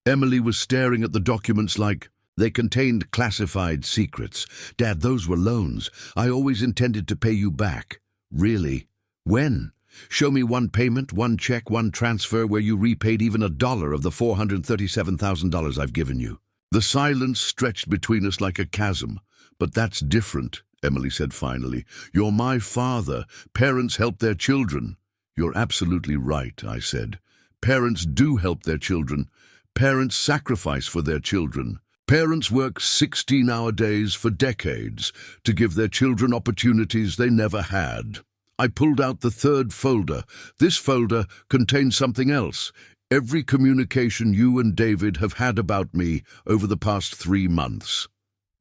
Emily was staring at the documents like they contained classified secrets. Dad, those were loans. I always intended to pay you back. Really? When? Show me one payment, one check, one transfer where you repaid even $1 of the $437,000 I've given you. The silence stretched between us like a chasm. But that's different, Emily said finally. You're my father. Parents help their children. You're absolutely right, I said. Parents do help their children. Parents sacrifice for their children. Parents work 16-hour days for decades to give their children opportunities they never had. I pulled out the third folder. This folder contains something else. Every communication you and David have had about me over the past 3 months.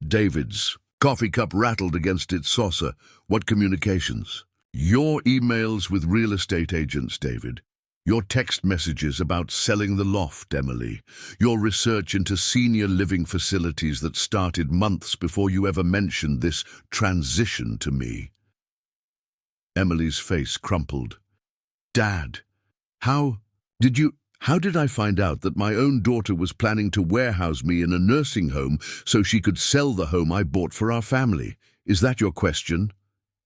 David's coffee cup rattled against its saucer. What communications? Your emails with real estate agents, David. Your text messages about selling the loft, Emily. Your research into senior living facilities that started months before you ever mentioned this transition to me. Emily's face crumpled. Dad, how did I find out that my own daughter was planning to warehouse me in a nursing home so she could sell the home I bought for our family? Is that your question?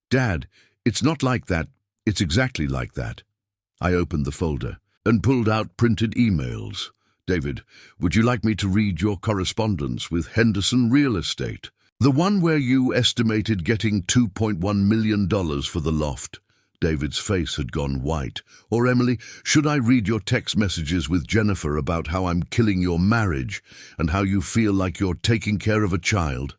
Dad, it's not like that. It's exactly like that. I opened the folder and pulled out printed emails. David, would you like me to read your correspondence with Henderson Real Estate? The one where you estimated getting $2.1 million for the loft. David's face had gone white. Or Emily, should I read your text messages with Jennifer about how I'm killing your marriage and how you feel like you're taking care of a child?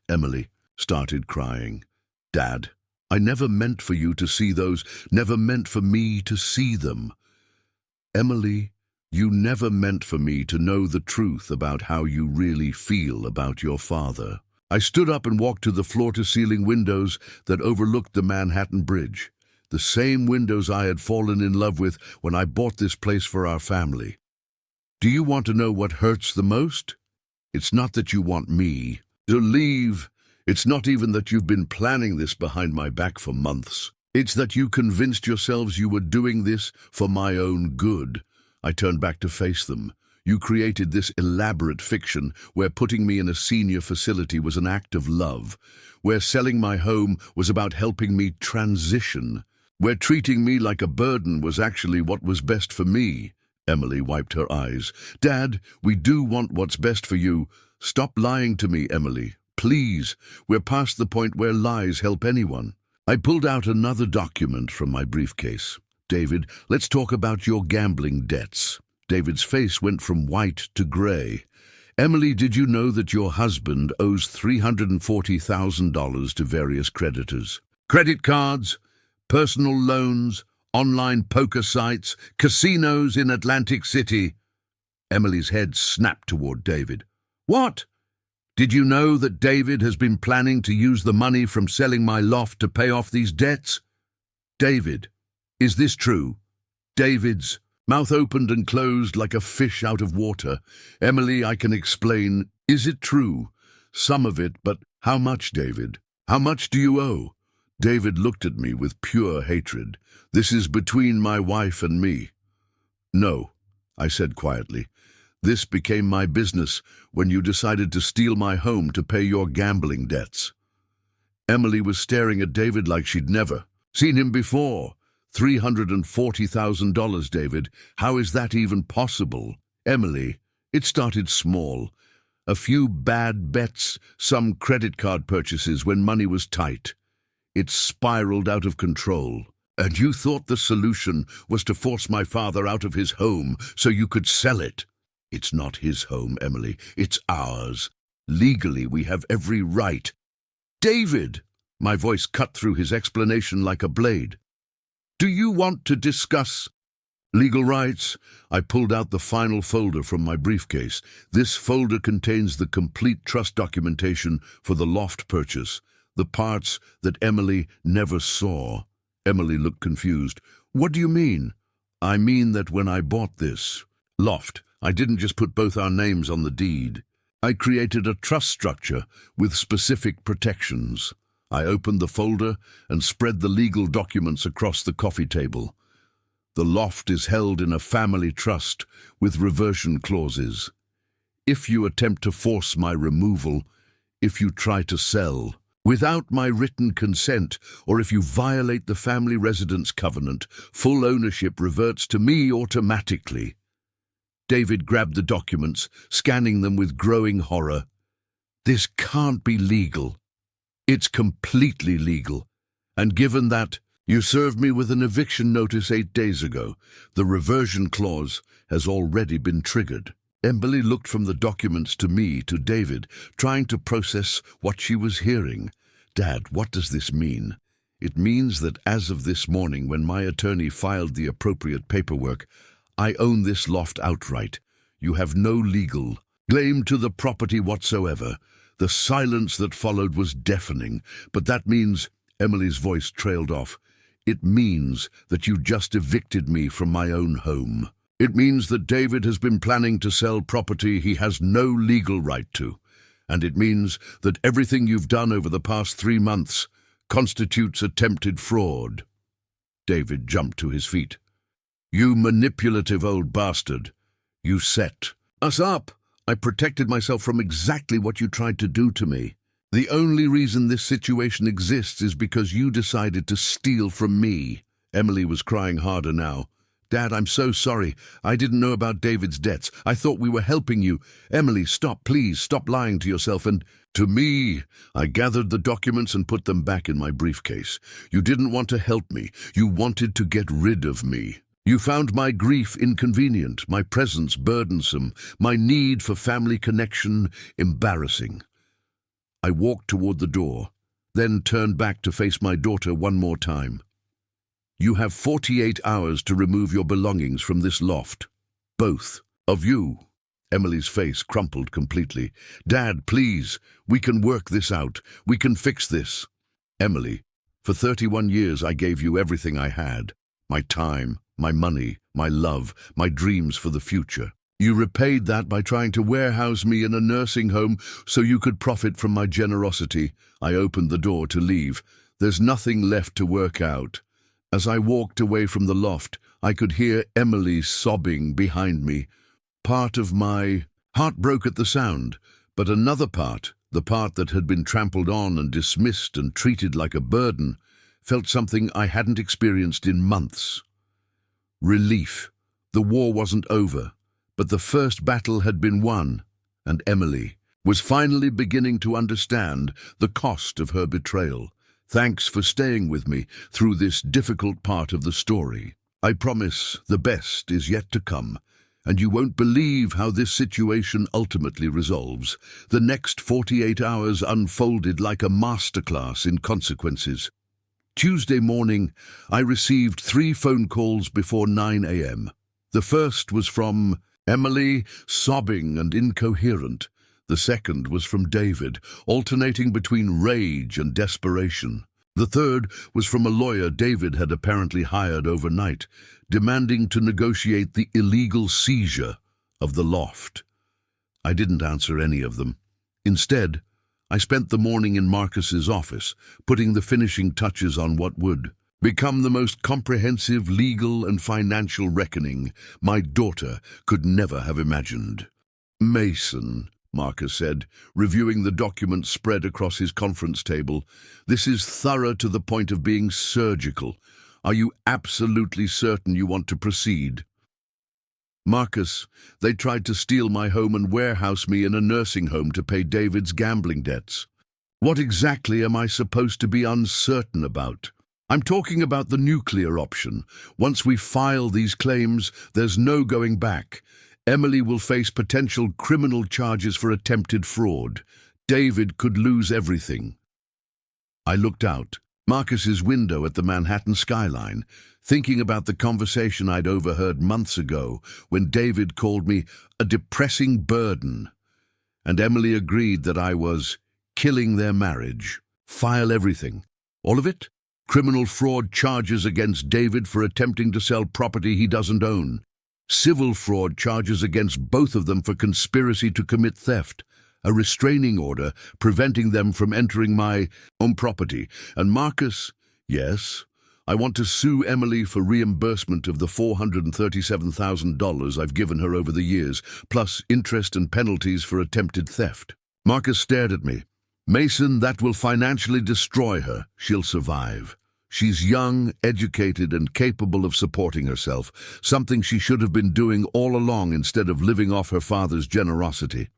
Emily started crying. Dad, I never meant for you to see those, never meant for me to see them. Emily, you never meant for me to know the truth about how you really feel about your father. I stood up and walked to the floor-to-ceiling windows that overlooked the Manhattan Bridge, the same windows I had fallen in love with when I bought this place for our family. Do you want to know what hurts the most? It's not that you want me to leave. It's not even that you've been planning this behind my back for months. It's that you convinced yourselves you were doing this for my own good. I turned back to face them. You created this elaborate fiction where putting me in a senior facility was an act of love, where selling my home was about helping me transition, where treating me like a burden was actually what was best for me. Emily wiped her eyes. Dad, we do want what's best for you. Stop lying to me, Emily. Please, we're past the point where lies help anyone. I pulled out another document from my briefcase. David, let's talk about your gambling debts. David's face went from white to gray. Emily, did you know that your husband owes $340,000 to various creditors? Credit cards, personal loans, online poker sites, casinos in Atlantic City. Emily's head snapped toward David. What? Did you know that David has been planning to use the money from selling my loft to pay off these debts? David, is this true? David's mouth opened and closed like a fish out of water. Emily, I can explain. Is it true? Some of it, but how much, David? How much do you owe? David looked at me with pure hatred. This is between my wife and me. No, I said quietly. This became my business when you decided to steal my home to pay your gambling debts. Emily was staring at David like she'd never seen him before. $340,000, David. How is that even possible? Emily, it started small. A few bad bets, some credit card purchases when money was tight. It spiraled out of control. And you thought the solution was to force my father out of his home so you could sell it. It's not his home, Emily. It's ours. Legally, we have every right. David! My voice cut through his explanation like a blade. Do you want to discuss legal rights? I pulled out the final folder from my briefcase. This folder contains the complete trust documentation for the loft purchase, the parts that Emily never saw. Emily looked confused. What do you mean? I mean that when I bought this loft, I didn't just put both our names on the deed. I created a trust structure with specific protections. I opened the folder and spread the legal documents across the coffee table. The loft is held in a family trust with reversion clauses. If you attempt to force my removal, if you try to sell without my written consent, or if you violate the family residence covenant, full ownership reverts to me automatically. David grabbed the documents, scanning them with growing horror. This can't be legal. It's completely legal. And given that you served me with an eviction notice 8 days ago, the reversion clause has already been triggered. Emily looked from the documents to me, to David, trying to process what she was hearing. Dad, what does this mean? It means that as of this morning, when my attorney filed the appropriate paperwork, I own this loft outright. You have no legal claim to the property whatsoever. The silence that followed was deafening, but that means, Emily's voice trailed off, it means that you just evicted me from my own home. It means that David has been planning to sell property he has no legal right to. And it means that everything you've done over the past 3 months constitutes attempted fraud. David jumped to his feet. You manipulative old bastard. You set us up. I protected myself from exactly what you tried to do to me. The only reason this situation exists is because you decided to steal from me. Emily was crying harder now. Dad, I'm so sorry. I didn't know about David's debts. I thought we were helping you. Emily, stop, please. Stop lying to yourself and to me. I gathered the documents and put them back in my briefcase. You didn't want to help me. You wanted to get rid of me. You found my grief inconvenient, my presence burdensome, my need for family connection embarrassing. I walked toward the door, then turned back to face my daughter one more time. You have 48 hours to remove your belongings from this loft. Both of you. Emily's face crumpled completely. Dad, please, we can work this out. We can fix this. Emily, for 31 years I gave you everything I had. My time, my money, my love, my dreams for the future. You repaid that by trying to warehouse me in a nursing home so you could profit from my generosity. I opened the door to leave. There's nothing left to work out. As I walked away from the loft, I could hear Emily sobbing behind me. Part of my heart broke at the sound, but another part, the part that had been trampled on and dismissed and treated like a burden, felt something I hadn't experienced in months. Relief. The war wasn't over, but the first battle had been won, and Emily was finally beginning to understand the cost of her betrayal. Thanks for staying with me through this difficult part of the story. I promise the best is yet to come, and you won't believe how this situation ultimately resolves. The next 48 hours unfolded like a masterclass in consequences. Tuesday morning, I received 3 phone calls before 9 a.m. The first was from Emily, sobbing and incoherent. The second was from David, alternating between rage and desperation. The third was from a lawyer David had apparently hired overnight, demanding to negotiate the illegal seizure of the loft. I didn't answer any of them. Instead, I spent the morning in Marcus's office, putting the finishing touches on what would become the most comprehensive legal and financial reckoning my daughter could never have imagined. "Mason," Marcus said, reviewing the documents spread across his conference table, "this is thorough to the point of being surgical. Are you absolutely certain you want to proceed?" "Marcus, they tried to steal my home and warehouse me in a nursing home to pay David's gambling debts. What exactly am I supposed to be uncertain about?" "I'm talking about the nuclear option. Once we file these claims, there's no going back. Emily will face potential criminal charges for attempted fraud. David could lose everything." I looked out, Marcus's window at the Manhattan skyline, thinking about the conversation I'd overheard months ago when David called me a depressing burden, and Emily agreed that I was killing their marriage. File everything. All of it? Criminal fraud charges against David for attempting to sell property he doesn't own. Civil fraud charges against both of them for conspiracy to commit theft. A restraining order preventing them from entering my own property. And Marcus, yes, I want to sue Emily for reimbursement of the $437,000 I've given her over the years, plus interest and penalties for attempted theft. Marcus stared at me. "Mason, that will financially destroy her. She'll survive. She's young, educated, and capable of supporting herself, something she should have been doing all along instead of living off her father's generosity."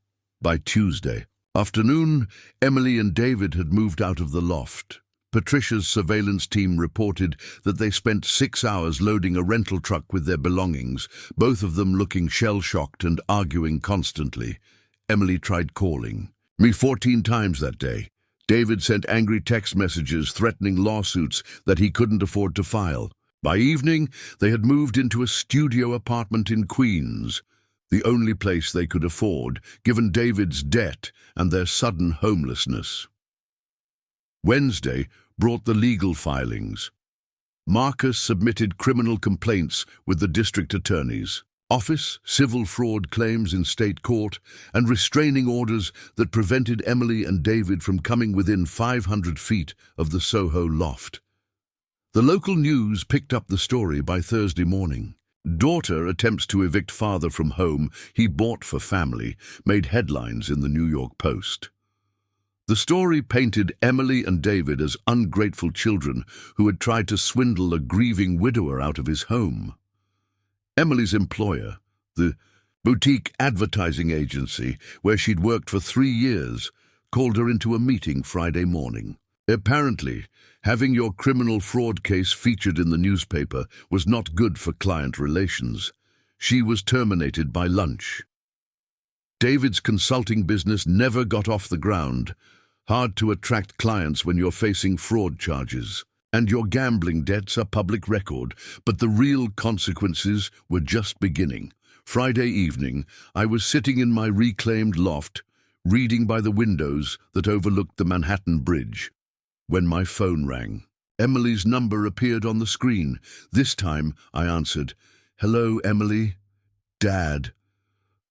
By Tuesday afternoon, Emily and David had moved out of the loft. Patricia's surveillance team reported that they spent 6 hours loading a rental truck with their belongings, both of them looking shell-shocked and arguing constantly. Emily tried calling me 14 times that day. David sent angry text messages threatening lawsuits that he couldn't afford to file. By evening, they had moved into a studio apartment in Queens, the only place they could afford, given David's debt and their sudden homelessness. Wednesday brought the legal filings. Marcus submitted criminal complaints with the district attorney's office, civil fraud claims in state court, and restraining orders that prevented Emily and David from coming within 500 feet of the Soho loft. The local news picked up the story by Thursday morning. Daughter attempts to evict father from home he bought for family made headlines in the New York Post. The story painted Emily and David as ungrateful children who had tried to swindle a grieving widower out of his home. Emily's employer, the boutique advertising agency where she'd worked for 3 years, called her into a meeting Friday morning. Apparently, having your criminal fraud case featured in the newspaper was not good for client relations. She was terminated by lunch. David's consulting business never got off the ground. Hard to attract clients when you're facing fraud charges. And your gambling debts are public record, but the real consequences were just beginning. Friday evening, I was sitting in my reclaimed loft, reading by the windows that overlooked the Manhattan Bridge, when my phone rang. Emily's number appeared on the screen. This time, I answered, "Hello, Emily." "Dad."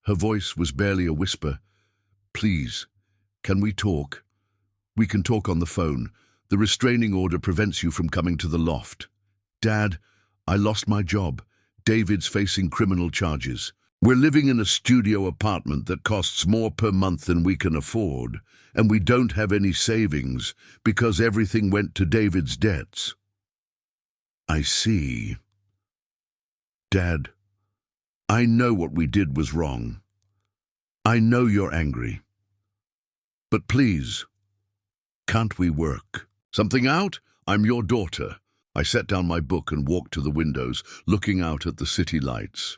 Her voice was barely a whisper. "Please, can we talk?" "We can talk on the phone. The restraining order prevents you from coming to the loft." "Dad, I lost my job. David's facing criminal charges. We're living in a studio apartment that costs more per month than we can afford, and we don't have any savings because everything went to David's debts." "I see." "Dad, I know what we did was wrong. I know you're angry. But please, can't we work something out? I'm your daughter." I set down my book and walked to the windows, looking out at the city lights.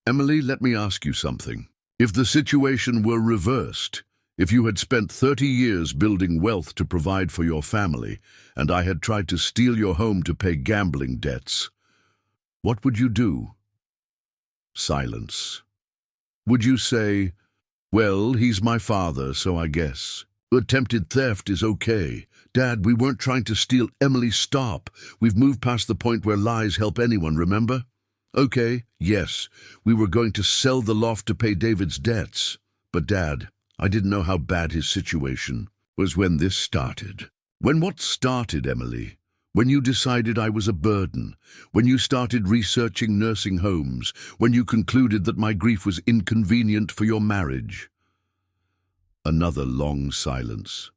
"Emily, let me ask you something. If the situation were reversed, If you had spent 30 years building wealth to provide for your family, and I had tried to steal your home to pay gambling debts, what would you do? Silence. Would you say, well, he's my father, so I guess. Attempted theft is okay. Dad, we weren't trying to steal. Emily, stop. We've moved past the point where lies help anyone, remember? Okay, yes, we were going to sell the loft to pay David's debts. But Dad, I didn't know how bad his situation was when this started. When what started, Emily? When you decided I was a burden, when you started researching nursing homes, when you concluded that my grief was inconvenient for your marriage. Another long silence.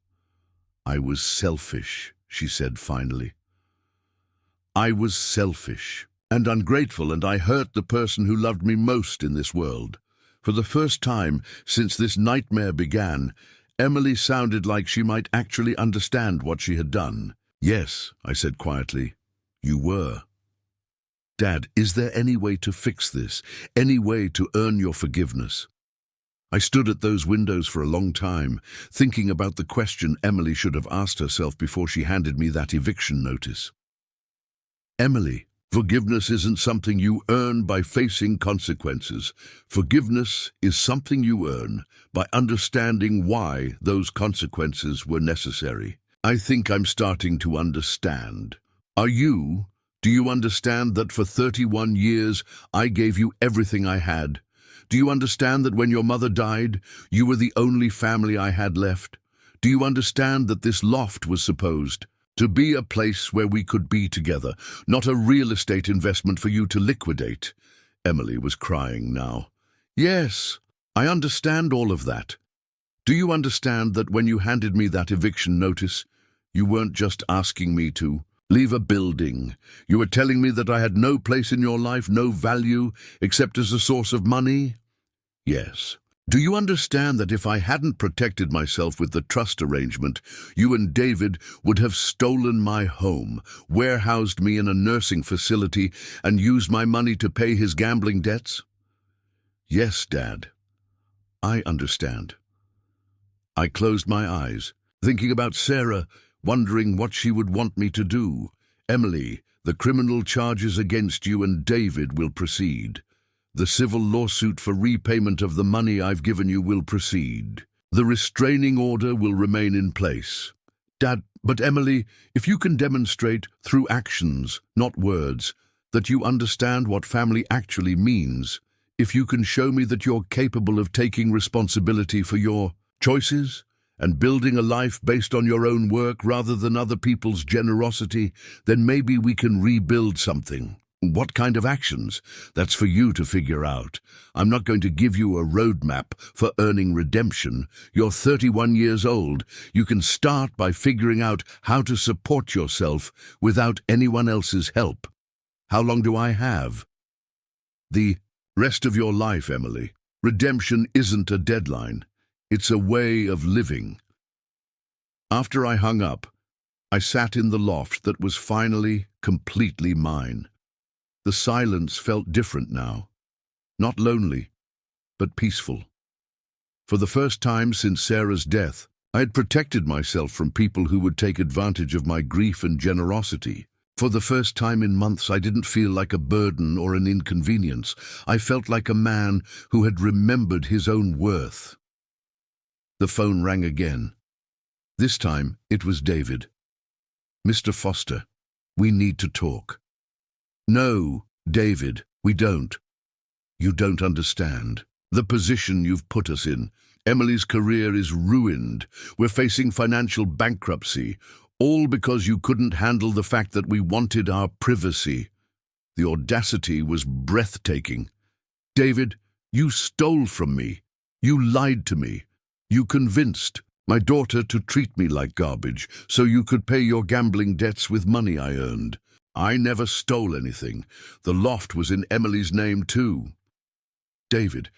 I was selfish, she said finally. I was selfish and ungrateful, and I hurt the person who loved me most in this world. For the first time since this nightmare began, Emily sounded like she might actually understand what she had done. Yes, I said quietly, you were. Dad, is there any way to fix this? Any way to earn your forgiveness? I stood at those windows for a long time, thinking about the question Emily should have asked herself before she handed me that eviction notice. Emily, forgiveness isn't something you earn by facing consequences. Forgiveness is something you earn by understanding why those consequences were necessary. I think I'm starting to understand. Are you? Do you understand that for 31 years I gave you everything I had? Do you understand that when your mother died, you were the only family I had left? Do you understand that this loft was supposed to be a place where we could be together, not a real estate investment for you to liquidate? Emily was crying now. Yes, I understand all of that. Do you understand that when you handed me that eviction notice, you weren't just asking me to leave a building? You were telling me that I had no place in your life, no value, except as a source of money? Yes. Do you understand that if I hadn't protected myself with the trust arrangement, you and David would have stolen my home, warehoused me in a nursing facility, and used my money to pay his gambling debts? Yes, Dad. I understand. I closed my eyes, thinking about Sarah, wondering what she would want me to do. Emily, the criminal charges against you and David will proceed. The civil lawsuit for repayment of the money I've given you will proceed. The restraining order will remain in place. Dad, but Emily, if you can demonstrate through actions, not words, that you understand what family actually means, if you can show me that you're capable of taking responsibility for your choices and building a life based on your own work rather than other people's generosity, then maybe we can rebuild something. What kind of actions? That's for you to figure out. I'm not going to give you a roadmap for earning redemption. You're 31 years old. You can start by figuring out how to support yourself without anyone else's help. How long do I have? The rest of your life, Emily. Redemption isn't a deadline. It's a way of living. After I hung up, I sat in the loft that was finally completely mine. The silence felt different now. Not lonely, but peaceful. For the first time since Sarah's death, I had protected myself from people who would take advantage of my grief and generosity. For the first time in months, I didn't feel like a burden or an inconvenience. I felt like a man who had remembered his own worth. The phone rang again. This time, it was David. Mr. Foster, we need to talk. No, David, we don't. You don't understand. The position you've put us in. Emily's career is ruined. We're facing financial bankruptcy, all because you couldn't handle the fact that we wanted our privacy. The audacity was breathtaking. David, you stole from me. You lied to me. You convinced my daughter to treat me like garbage so you could pay your gambling debts with money I earned. I never stole anything. The loft was in Emily's name too. David,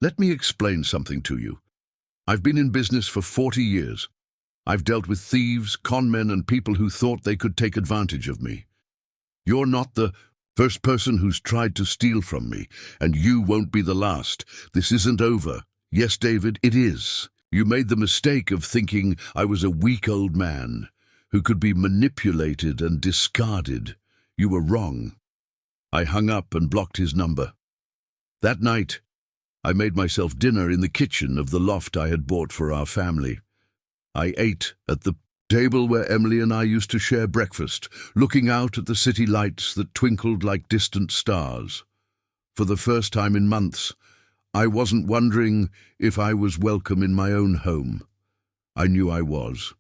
let me explain something to you. I've been in business for 40 years. I've dealt with thieves, con men, and people who thought they could take advantage of me. You're not the first person who's tried to steal from me, and you won't be the last. This isn't over. Yes, David, it is. You made the mistake of thinking I was a weak old man who could be manipulated and discarded. You were wrong. I hung up and blocked his number. That night, I made myself dinner in the kitchen of the loft I had bought for our family. I ate at the table where Emily and I used to share breakfast, looking out at the city lights that twinkled like distant stars. For the first time in months, I wasn't wondering if I was welcome in my own home. I knew I was.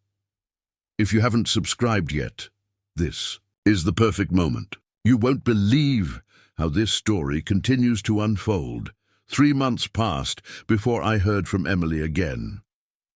If you haven't subscribed yet, this is the perfect moment. You won't believe how this story continues to unfold. 3 months passed before I heard from Emily again.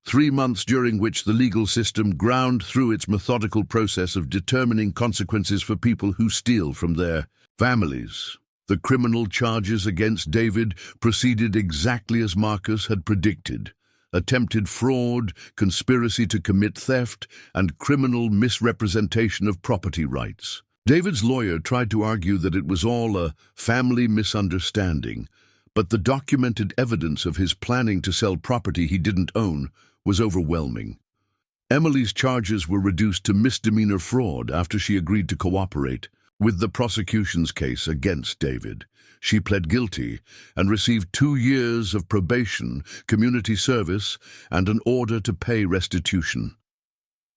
3 months during which the legal system ground through its methodical process of determining consequences for people who steal from their families. The criminal charges against David proceeded exactly as Marcus had predicted: attempted fraud, conspiracy to commit theft, and criminal misrepresentation of property rights. David's lawyer tried to argue that it was all a family misunderstanding, but the documented evidence of his planning to sell property he didn't own was overwhelming. Emily's charges were reduced to misdemeanor fraud after she agreed to cooperate with the prosecution's case against David. She pled guilty and received 2 years of probation, community service, and an order to pay restitution.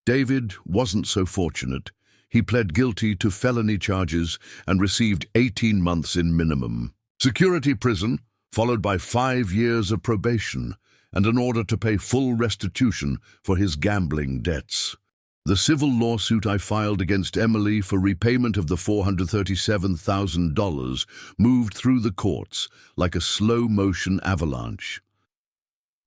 David wasn't so fortunate. He pled guilty to felony charges and received 18 months in minimum security prison, followed by 5 years of probation and an order to pay full restitution for his gambling debts. The civil lawsuit I filed against Emily for repayment of the $437,000 moved through the courts like a slow-motion avalanche.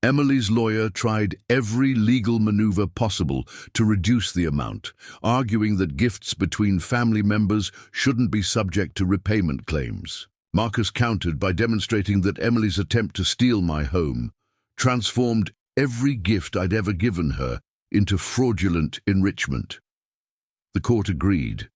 Emily's lawyer tried every legal maneuver possible to reduce the amount, arguing that gifts between family members shouldn't be subject to repayment claims. Marcus countered by demonstrating that Emily's attempt to steal my home transformed every gift I'd ever given her into fraudulent enrichment. The court agreed.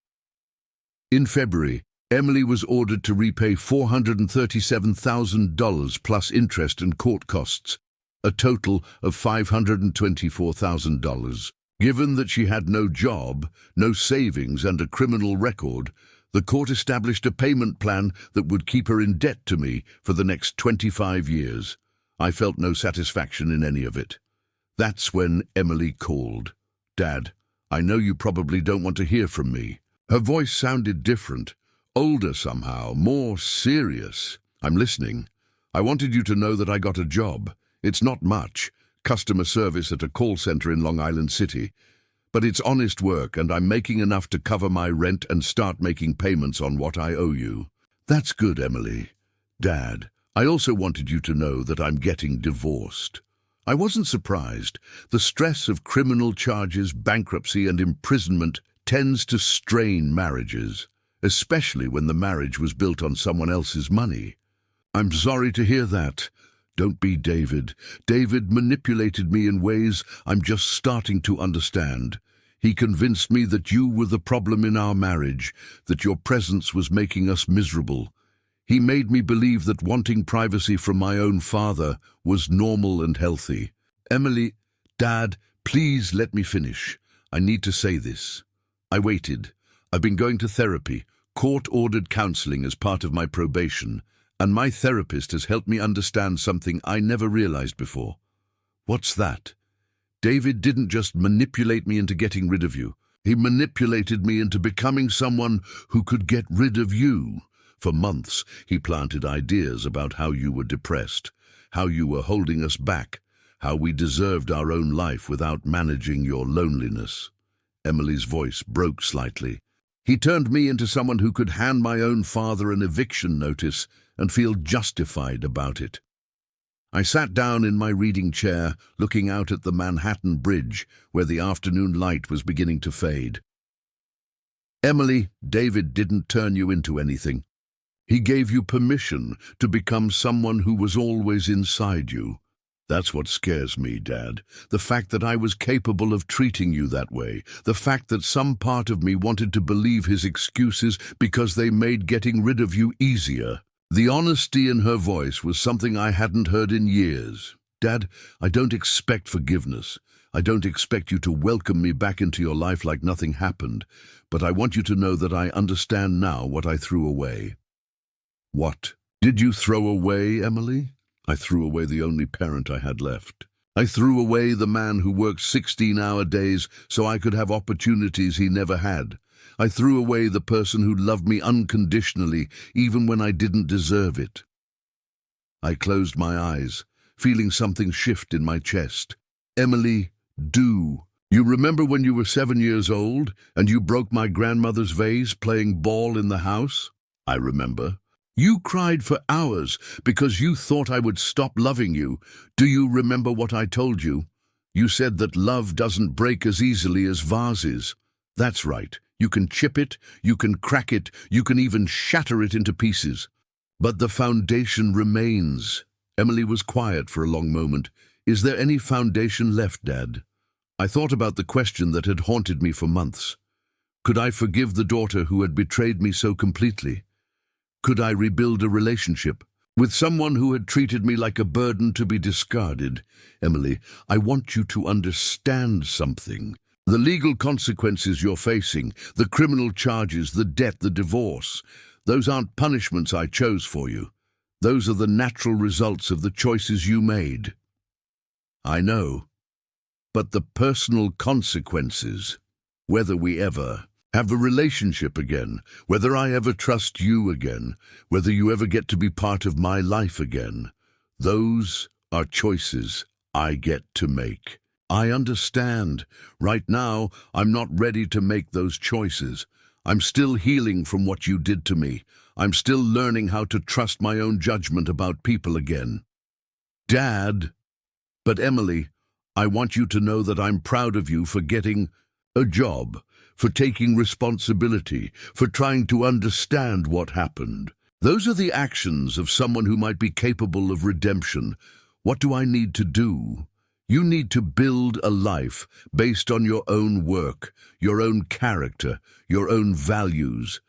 In February, Emily was ordered to repay $437,000 plus interest and court costs, a total of $524,000. Given that she had no job, no savings, and a criminal record, the court established a payment plan that would keep her in debt to me for the next 25 years. I felt no satisfaction in any of it. That's when Emily called. "Dad, I know you probably don't want to hear from me." Her voice sounded different, older somehow, more serious. "I'm listening. I wanted you to know that I got a job. It's not much, customer service at a call center in Long Island City, but it's honest work and I'm making enough to cover my rent and start making payments on what I owe you." "That's good, Emily." "Dad, I also wanted you to know that I'm getting divorced." I wasn't surprised. The stress of criminal charges, bankruptcy, and imprisonment tends to strain marriages, especially when the marriage was built on someone else's money. "I'm sorry to hear that. Don't be David. David manipulated me in ways I'm just starting to understand. He convinced me that you were the problem in our marriage, that your presence was making us miserable. He made me believe that wanting privacy from my own father was normal and healthy." "Emily, Dad, please let me finish. I need to say this." I waited. I've been going to therapy, court-ordered counseling as part of my probation, and my therapist has helped me understand something I never realized before. "What's that?" "David didn't just manipulate me into getting rid of you. He manipulated me into becoming someone who could get rid of you. For months, he planted ideas about how you were depressed, how you were holding us back, how we deserved our own life without managing your loneliness." Emily's voice broke slightly. "He turned me into someone who could hand my own father an eviction notice and feel justified about it." I sat down in my reading chair, looking out at the Manhattan Bridge, where the afternoon light was beginning to fade. "Emily, David didn't turn you into anything. He gave you permission to become someone who was always inside you. That's what scares me, Dad. The fact that I was capable of treating you that way. The fact that some part of me wanted to believe his excuses because they made getting rid of you easier." The honesty in her voice was something I hadn't heard in years. Dad, I don't expect forgiveness. I don't expect you to welcome me back into your life like nothing happened, but I want you to know that I understand now what I threw away. What did you throw away, Emily? I threw away the only parent I had left. I threw away the man who worked 16-hour days so I could have opportunities he never had. I threw away the person who loved me unconditionally, even when I didn't deserve it. I closed my eyes, feeling something shift in my chest. Emily, do. You remember when you were 7 years old and you broke my grandmother's vase playing ball in the house? I remember. You cried for hours because you thought I would stop loving you. Do you remember what I told you? You said that love doesn't break as easily as vases. That's right. You can chip it, you can crack it, you can even shatter it into pieces. But the foundation remains. Emily was quiet for a long moment. Is there any foundation left, Dad? I thought about the question that had haunted me for months. Could I forgive the daughter who had betrayed me so completely? Could I rebuild a relationship with someone who had treated me like a burden to be discarded? Emily, I want you to understand something. The legal consequences you're facing, the criminal charges, the debt, the divorce, those aren't punishments I chose for you. Those are the natural results of the choices you made. I know. But the personal consequences, whether we ever have a relationship again, whether I ever trust you again, whether you ever get to be part of my life again, those are choices I get to make. I understand. Right now, I'm not ready to make those choices. I'm still healing from what you did to me. I'm still learning how to trust my own judgment about people again. Dad. But Emily, I want you to know that I'm proud of you for getting a job, for taking responsibility, for trying to understand what happened. Those are the actions of someone who might be capable of redemption. What do I need to do? You need to build a life based on your own work, your own character, your own values.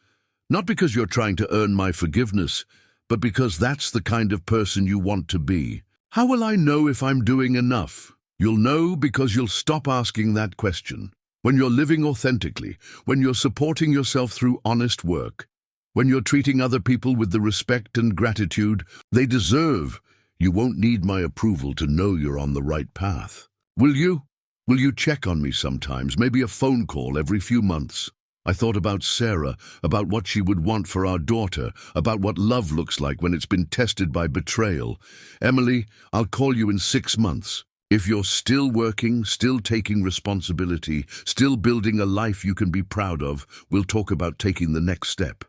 Not because you're trying to earn my forgiveness, but because that's the kind of person you want to be. How will I know if I'm doing enough? You'll know because you'll stop asking that question. When you're living authentically, when you're supporting yourself through honest work, when you're treating other people with the respect and gratitude they deserve, you won't need my approval to know you're on the right path. Will you? Will you check on me sometimes, maybe a phone call every few months? I thought about Sarah, about what she would want for our daughter, about what love looks like when it's been tested by betrayal. Emily, I'll call you in 6 months. If you're still working, still taking responsibility, still building a life you can be proud of, we'll talk about taking the next step.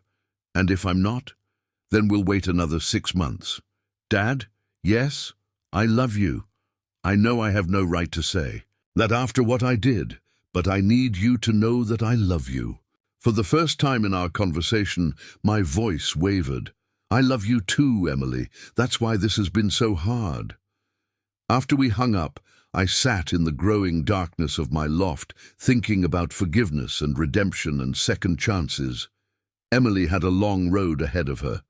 And if I'm not, then we'll wait another 6 months. Dad, yes, I love you. I know I have no right to say that after what I did, but I need you to know that I love you. For the first time in our conversation, my voice wavered. I love you too, Emily. That's why this has been so hard. After we hung up, I sat in the growing darkness of my loft, thinking about forgiveness and redemption and second chances. Emily had a long road ahead of her.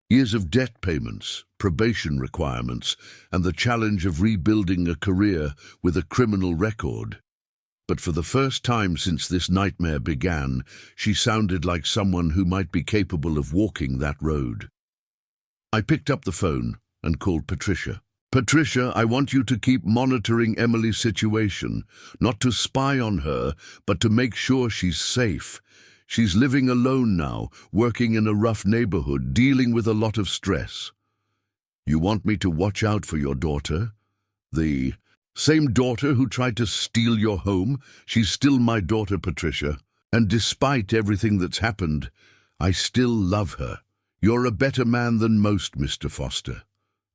Years of debt payments, probation requirements, and the challenge of rebuilding a career with a criminal record. But for the first time since this nightmare began, she sounded like someone who might be capable of walking that road. I picked up the phone and called Patricia. Patricia, I want you to keep monitoring Emily's situation, not to spy on her, but to make sure she's safe. She's living alone now, working in a rough neighborhood, dealing with a lot of stress. You want me to watch out for your daughter? The same daughter who tried to steal your home? She's still my daughter, Patricia. And despite everything that's happened, I still love her. You're a better man than most, Mr. Foster.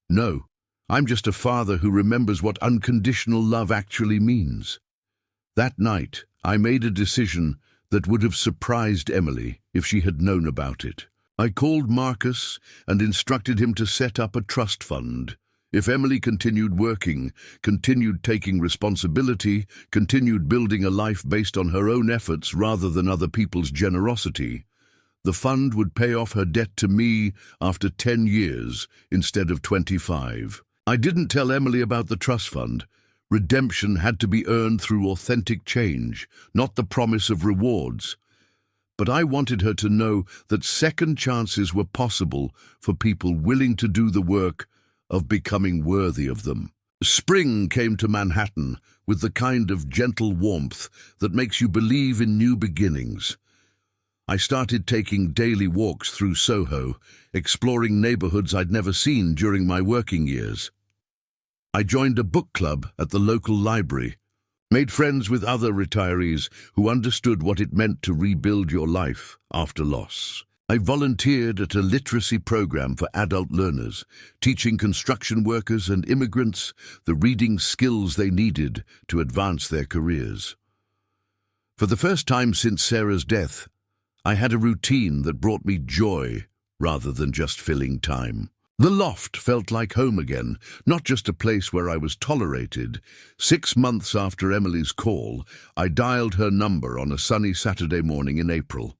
No. I'm just a father who remembers what unconditional love actually means. That night, I made a decision that would have surprised Emily if she had known about it. I called Marcus and instructed him to set up a trust fund. If Emily continued working, continued taking responsibility, continued building a life based on her own efforts rather than other people's generosity, the fund would pay off her debt to me after 10 years instead of 25. I didn't tell Emily about the trust fund. Redemption had to be earned through authentic change, not the promise of rewards. But I wanted her to know that second chances were possible for people willing to do the work of becoming worthy of them. Spring came to Manhattan with the kind of gentle warmth that makes you believe in new beginnings. I started taking daily walks through Soho, exploring neighborhoods I'd never seen during my working years. I joined a book club at the local library, made friends with other retirees who understood what it meant to rebuild your life after loss. I volunteered at a literacy program for adult learners, teaching construction workers and immigrants the reading skills they needed to advance their careers. For the first time since Sarah's death, I had a routine that brought me joy rather than just filling time. The loft felt like home again, not just a place where I was tolerated. 6 months after Emily's call, I dialed her number on a sunny Saturday morning in April.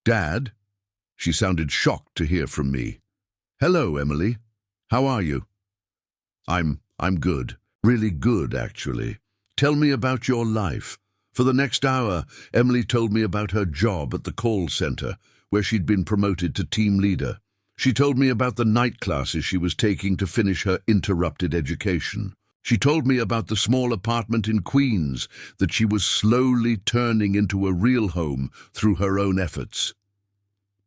"Dad?" She sounded shocked to hear from me. "Hello, Emily. How are you?" I'm good. Really good, actually. Tell me about your life." For the next hour, Emily told me about her job at the call center, where she'd been promoted to team leader. She told me about the night classes she was taking to finish her interrupted education. She told me about the small apartment in Queens that she was slowly turning into a real home through her own efforts.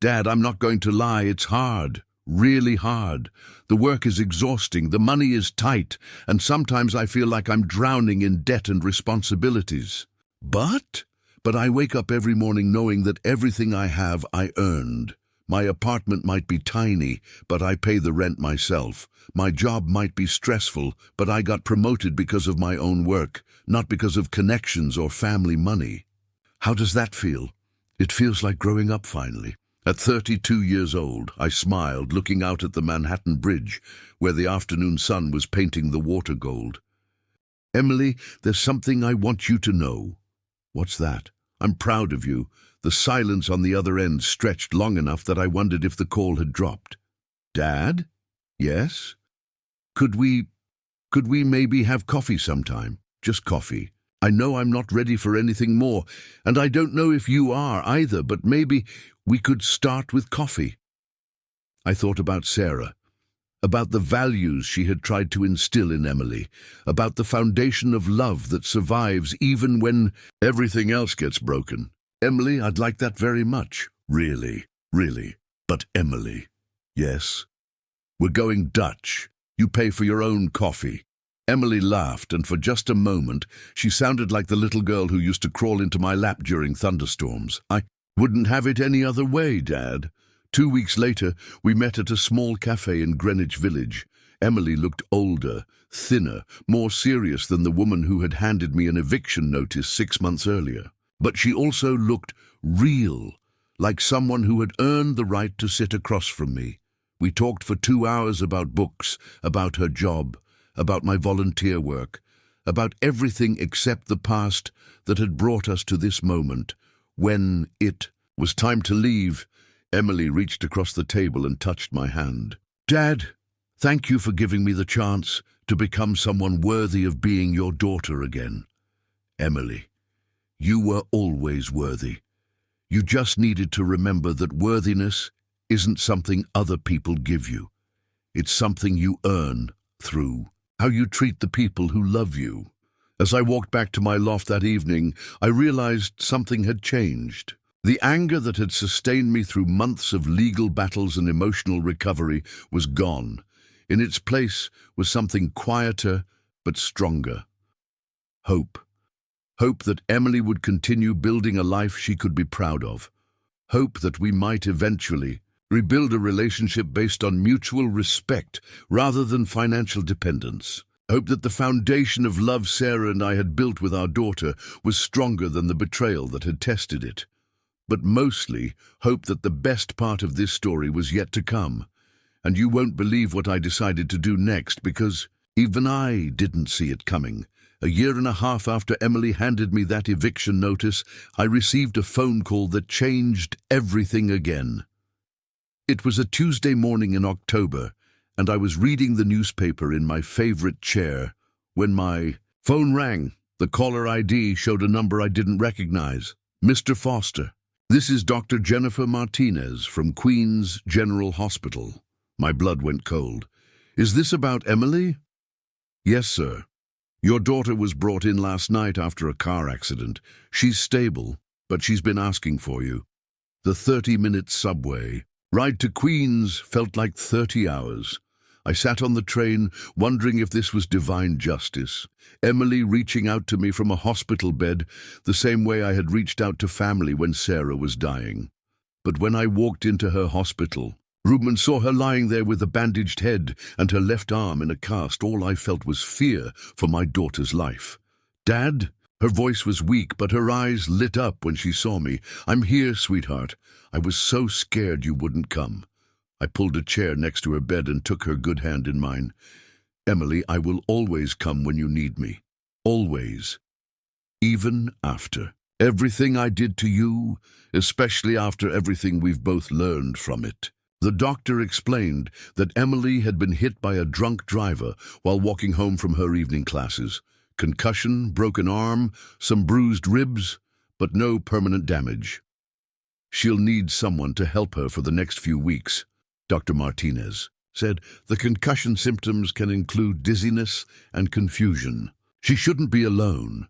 "Dad, I'm not going to lie, it's hard, really hard. The work is exhausting, the money is tight, and sometimes I feel like I'm drowning in debt and responsibilities. But I wake up every morning knowing that everything I have, I earned. My apartment might be tiny, but I pay the rent myself. My job might be stressful, but I got promoted because of my own work, not because of connections or family money." How does that feel? It feels like growing up finally. At 32 years old, I smiled, looking out at the Manhattan Bridge, where the afternoon sun was painting the water gold. "Emily, there's something I want you to know." "What's that?" "I'm proud of you." The silence on the other end stretched long enough that I wondered if the call had dropped. "Dad?" "Yes?" Could we maybe have coffee sometime? Just coffee. I know I'm not ready for anything more, and I don't know if you are either, but maybe we could start with coffee." I thought about Sarah, about the values she had tried to instill in Emily, about the foundation of love that survives even when everything else gets broken. "Emily, I'd like that very much." "Really, really. But Emily." "Yes." "We're going Dutch. You pay for your own coffee." Emily laughed, and for just a moment, she sounded like the little girl who used to crawl into my lap during thunderstorms. "I wouldn't have it any other way, Dad." 2 weeks later, we met at a small cafe in Greenwich Village. Emily looked older, thinner, more serious than the woman who had handed me an eviction notice 6 months earlier. But she also looked real, like someone who had earned the right to sit across from me. We talked for 2 hours about books, about her job, about my volunteer work, about everything except the past that had brought us to this moment. When it was time to leave, Emily reached across the table and touched my hand. "Dad, thank you for giving me the chance to become someone worthy of being your daughter again." "Emily, you were always worthy. You just needed to remember that worthiness isn't something other people give you. It's something you earn through how you treat the people who love you." As I walked back to my loft that evening, I realized something had changed. The anger that had sustained me through months of legal battles and emotional recovery was gone. In its place was something quieter but stronger. Hope. Hope that Emily would continue building a life she could be proud of. Hope that we might eventually rebuild a relationship based on mutual respect rather than financial dependence. Hope that the foundation of love Sarah and I had built with our daughter was stronger than the betrayal that had tested it. But mostly, hope that the best part of this story was yet to come. And you won't believe what I decided to do next, because even I didn't see it coming. 1.5 years after Emily handed me that eviction notice, I received a phone call that changed everything again. It was a Tuesday morning in October, and I was reading the newspaper in my favorite chair when my phone rang. The caller ID showed a number I didn't recognize. Mr. Foster, this is Dr. Jennifer Martinez from Queen's General Hospital. My blood went cold. Is this about Emily? Yes, sir. Your daughter was brought in last night after a car accident. She's stable, but she's been asking for you. The 30-minute subway ride to Queens felt like 30 hours. I sat on the train, wondering if this was divine justice. Emily reaching out to me from a hospital bed, the same way I had reached out to family when Sarah was dying. But when I walked into her hospital room and saw her lying there with a bandaged head and her left arm in a cast, all I felt was fear for my daughter's life. Dad? Her voice was weak, but her eyes lit up when she saw me. I'm here, sweetheart. I was so scared you wouldn't come. I pulled a chair next to her bed and took her good hand in mine. Emily, I will always come when you need me. Always. Even after everything I did to you, especially after everything we've both learned from it. The doctor explained that Emily had been hit by a drunk driver while walking home from her evening classes. Concussion, broken arm, some bruised ribs, but no permanent damage. She'll need someone to help her for the next few weeks, Dr. Martinez said. The concussion symptoms can include dizziness and confusion. She shouldn't be alone.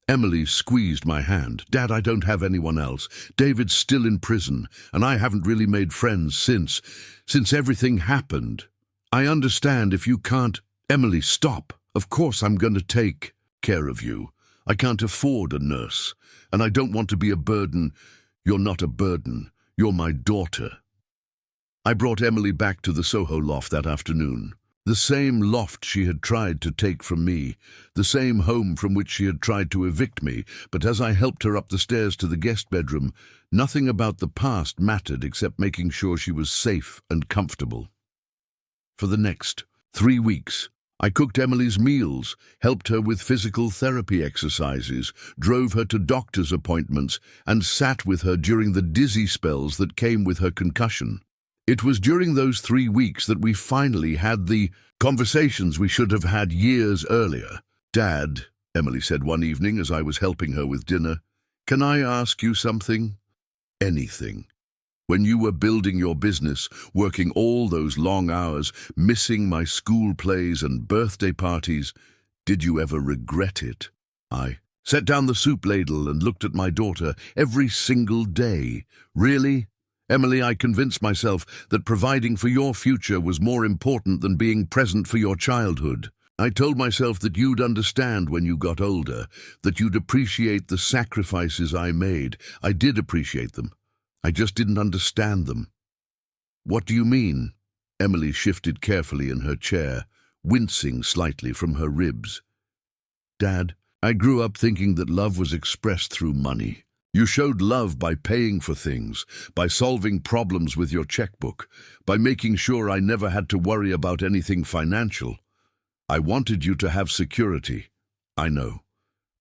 Emily squeezed my hand. Dad, I don't have anyone else. David's still in prison, and I haven't really made friends since everything happened. I understand if you can't. Emily, stop. Of course I'm going to take care of you. I can't afford a nurse, and I don't want to be a burden. You're not a burden. You're my daughter. I brought Emily back to the Soho loft that afternoon. The same loft she had tried to take from me, the same home from which she had tried to evict me, but as I helped her up the stairs to the guest bedroom, nothing about the past mattered except making sure she was safe and comfortable. For the next 3 weeks, I cooked Emily's meals, helped her with physical therapy exercises, drove her to doctor's appointments, and sat with her during the dizzy spells that came with her concussion. It was during those 3 weeks that we finally had the conversations we should have had years earlier. Dad, Emily said one evening as I was helping her with dinner, can I ask you something? Anything. When you were building your business, working all those long hours, missing my school plays and birthday parties, did you ever regret it? I set down the soup ladle and looked at my daughter every single day. Really? Emily, I convinced myself that providing for your future was more important than being present for your childhood. I told myself that you'd understand when you got older, that you'd appreciate the sacrifices I made. I did appreciate them. I just didn't understand them. What do you mean? Emily shifted carefully in her chair, wincing slightly from her ribs. Dad, I grew up thinking that love was expressed through money. You showed love by paying for things, by solving problems with your checkbook, by making sure I never had to worry about anything financial. I wanted you to have security. I know.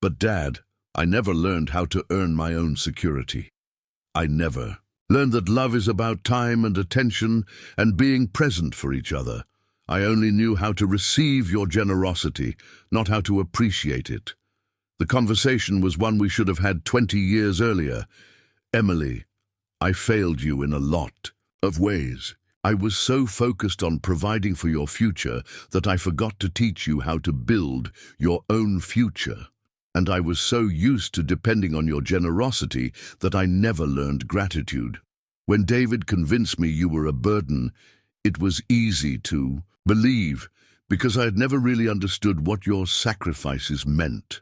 But Dad, I never learned how to earn my own security. I never learned that love is about time and attention and being present for each other. I only knew how to receive your generosity, not how to appreciate it. The conversation was one we should have had 20 years earlier. Emily, I failed you in a lot of ways. I was so focused on providing for your future that I forgot to teach you how to build your own future. And I was so used to depending on your generosity that I never learned gratitude. When David convinced me you were a burden, it was easy to believe because I had never really understood what your sacrifices meant.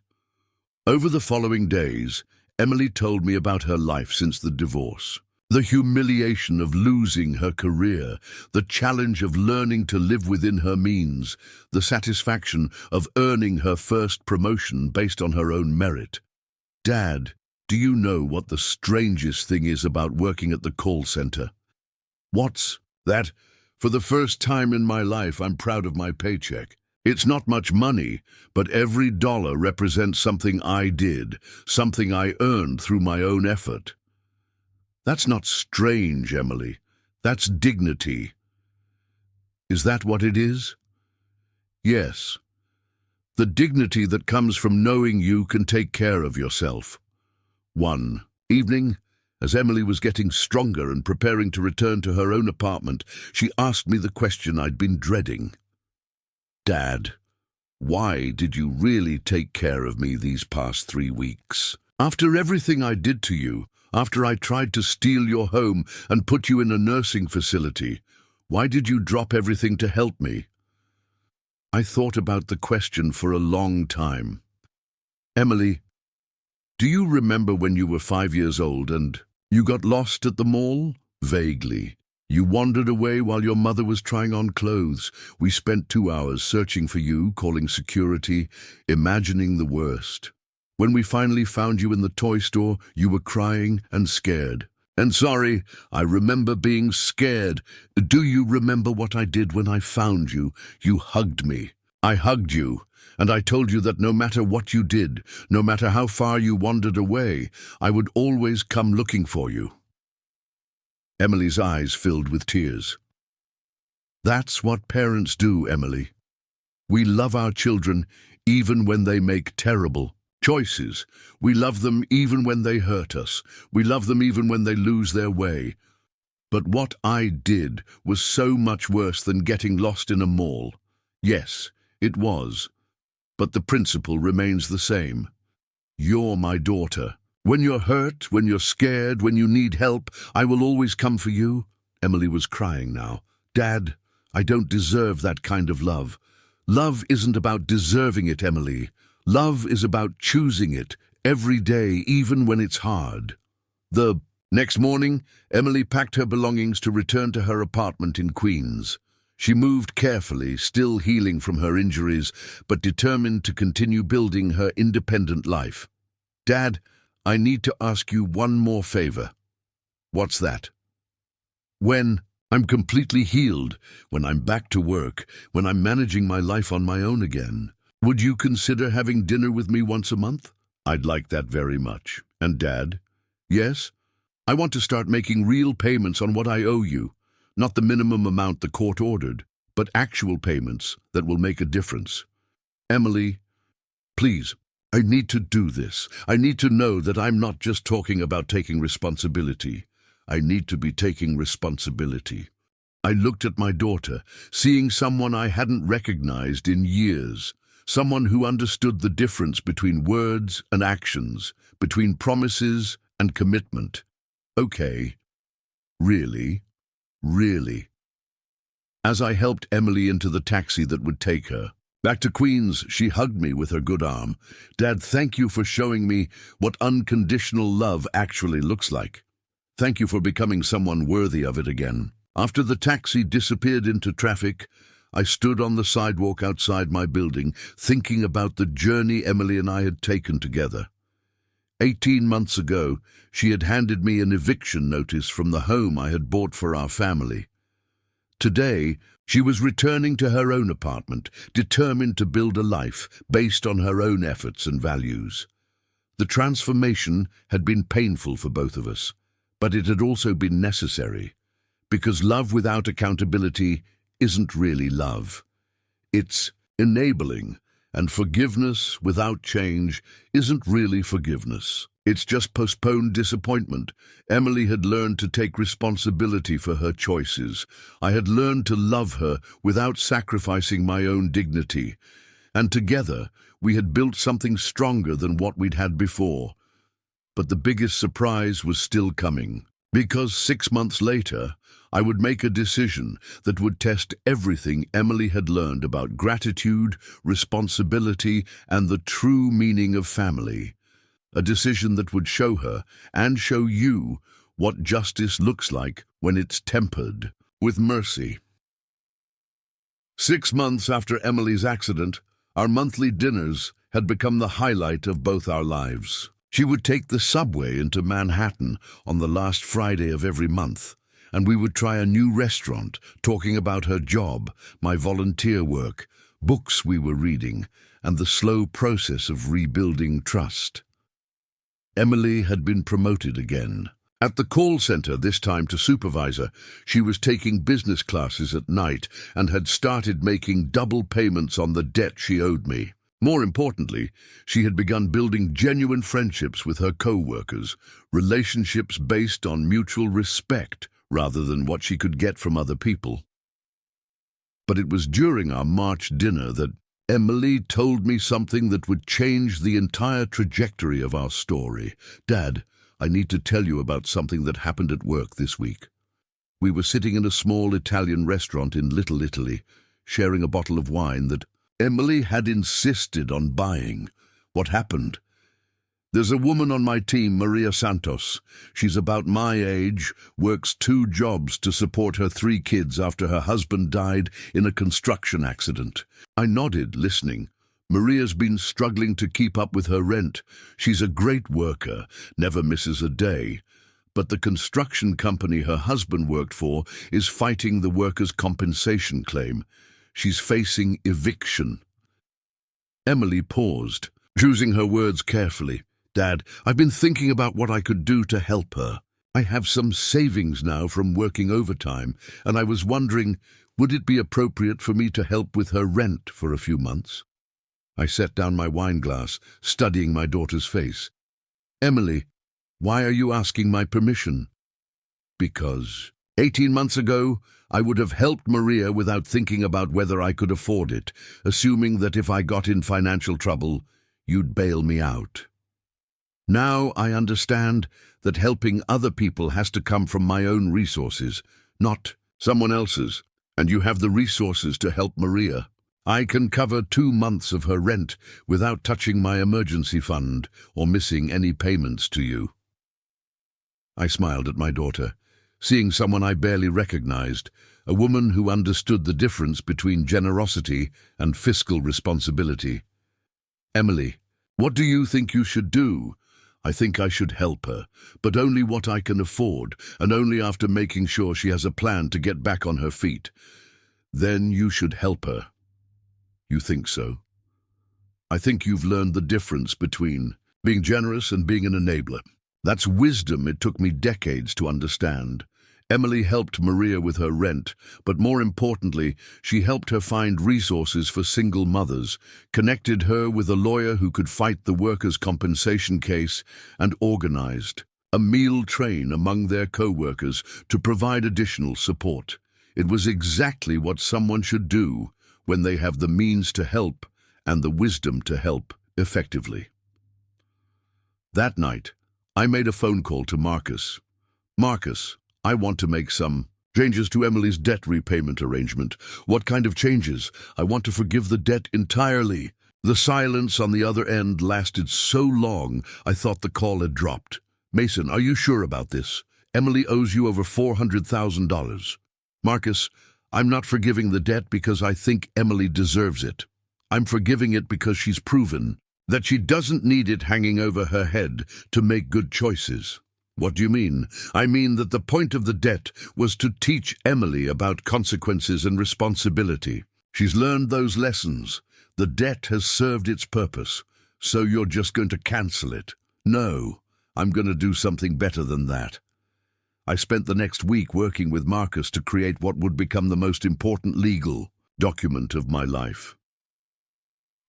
Over the following days, Emily told me about her life since the divorce. The humiliation of losing her career, the challenge of learning to live within her means, the satisfaction of earning her first promotion based on her own merit. Dad, do you know what the strangest thing is about working at the call center? What's that? For the first time in my life, I'm proud of my paycheck. It's not much money, but every dollar represents something I did, something I earned through my own effort. That's not strange, Emily. That's dignity. Is that what it is? Yes. The dignity that comes from knowing you can take care of yourself. One evening, as Emily was getting stronger and preparing to return to her own apartment, she asked me the question I'd been dreading. Dad, why did you really take care of me these past 3 weeks? After everything I did to you, after I tried to steal your home and put you in a nursing facility, why did you drop everything to help me? I thought about the question for a long time. Emily, do you remember when you were 5 years old and you got lost at the mall? Vaguely. You wandered away while your mother was trying on clothes. We spent 2 hours searching for you, calling security, imagining the worst. When we finally found you in the toy store, you were crying and scared. And sorry, I remember being scared. Do you remember what I did when I found you? You hugged me. I hugged you, and I told you that no matter what you did, no matter how far you wandered away, I would always come looking for you. Emily's eyes filled with tears. That's what parents do, Emily. We love our children even when they make terrible choices. We love them even when they hurt us. We love them even when they lose their way. But what I did was so much worse than getting lost in a mall. Yes, it was. But the principle remains the same. You're my daughter. When you're hurt, when you're scared, when you need help, I will always come for you. Emily was crying now. Dad, I don't deserve that kind of love. Love isn't about deserving it, Emily. Love is about choosing it every day, even when it's hard. The next morning, Emily packed her belongings to return to her apartment in Queens. She moved carefully, still healing from her injuries, but determined to continue building her independent life. Dad, I need to ask you one more favor. What's that? When I'm completely healed, when I'm back to work, when I'm managing my life on my own again, would you consider having dinner with me once a month? I'd like that very much. And Dad? Yes? I want to start making real payments on what I owe you, not the minimum amount the court ordered, but actual payments that will make a difference. Emily, please. I need to do this. I need to know that I'm not just talking about taking responsibility. I need to be taking responsibility. I looked at my daughter, seeing someone I hadn't recognized in years, someone who understood the difference between words and actions, between promises and commitment. Okay. Really? Really? As I helped Emily into the taxi that would take her back to Queens, she hugged me with her good arm. Dad, thank you for showing me what unconditional love actually looks like. Thank you for becoming someone worthy of it again. After the taxi disappeared into traffic, I stood on the sidewalk outside my building, thinking about the journey Emily and I had taken together. 18 months ago, she had handed me an eviction notice from the home I had bought for our family. Today, she was returning to her own apartment, determined to build a life based on her own efforts and values. The transformation had been painful for both of us, but it had also been necessary, because love without accountability isn't really love. It's enabling, and forgiveness without change isn't really forgiveness. It's just postponed disappointment. Emily had learned to take responsibility for her choices. I had learned to love her without sacrificing my own dignity. And together, we had built something stronger than what we'd had before. But the biggest surprise was still coming, because 6 months later, I would make a decision that would test everything Emily had learned about gratitude, responsibility, and the true meaning of family. A decision that would show her, and show you, what justice looks like when it's tempered with mercy. 6 months after Emily's accident, our monthly dinners had become the highlight of both our lives. She would take the subway into Manhattan on the last Friday of every month, and we would try a new restaurant, talking about her job, my volunteer work, books we were reading, and the slow process of rebuilding trust. Emily had been promoted again, At the call center, this time to supervisor, she was taking business classes at night and had started making double payments on the debt she owed me. More importantly, she had begun building genuine friendships with her co-workers, relationships based on mutual respect rather than what she could get from other people. But it was during our March dinner that Emily told me something that would change the entire trajectory of our story. "Dad, I need to tell you about something that happened at work this week." We were sitting in a small Italian restaurant in Little Italy, sharing a bottle of wine that Emily had insisted on buying. "What happened? There's a woman on my team, Maria Santos. She's about my age, works 2 jobs to support her 3 kids after her husband died in a construction accident." I nodded, listening. "Maria's been struggling to keep up with her rent. She's a great worker, never misses a day. But the construction company her husband worked for is fighting the workers' compensation claim. She's facing eviction." Emily paused, choosing her words carefully. "Dad, I've been thinking about what I could do to help her. I have some savings now from working overtime, and I was wondering, would it be appropriate for me to help with her rent for a few months?" I set down my wine glass, studying my daughter's face. "Emily, why are you asking my permission?" "Because 18 months ago, I would have helped Maria without thinking about whether I could afford it, assuming that if I got in financial trouble, you'd bail me out. Now I understand that helping other people has to come from my own resources, not someone else's, and you have the resources to help Maria. I can cover 2 months of her rent without touching my emergency fund or missing any payments to you." I smiled at my daughter, seeing someone I barely recognized, a woman who understood the difference between generosity and fiscal responsibility. "Emily, what do you think you should do?" "I think I should help her, but only what I can afford, and only after making sure she has a plan to get back on her feet." "Then you should help her." "You think so?" "I think you've learned the difference between being generous and being an enabler. That's wisdom it took me decades to understand." Emily helped Maria with her rent, but more importantly, she helped her find resources for single mothers, connected her with a lawyer who could fight the workers' compensation case, and organized a meal train among their co-workers to provide additional support. It was exactly what someone should do when they have the means to help and the wisdom to help effectively. That night, I made a phone call to Marcus. "Marcus, I want to make some changes to Emily's debt repayment arrangement." "What kind of changes?" "I want to forgive the debt entirely." The silence on the other end lasted so long, I thought the call had dropped. "Mason, are you sure about this? Emily owes you over $400,000. "Marcus, I'm not forgiving the debt because I think Emily deserves it. I'm forgiving it because she's proven that she doesn't need it hanging over her head to make good choices." "What do you mean?" "I mean that the point of the debt was to teach Emily about consequences and responsibility. She's learned those lessons. The debt has served its purpose. So you're just going to cancel it?" "No, I'm going to do something better than that." I spent the next week working with Marcus to create what would become the most important legal document of my life.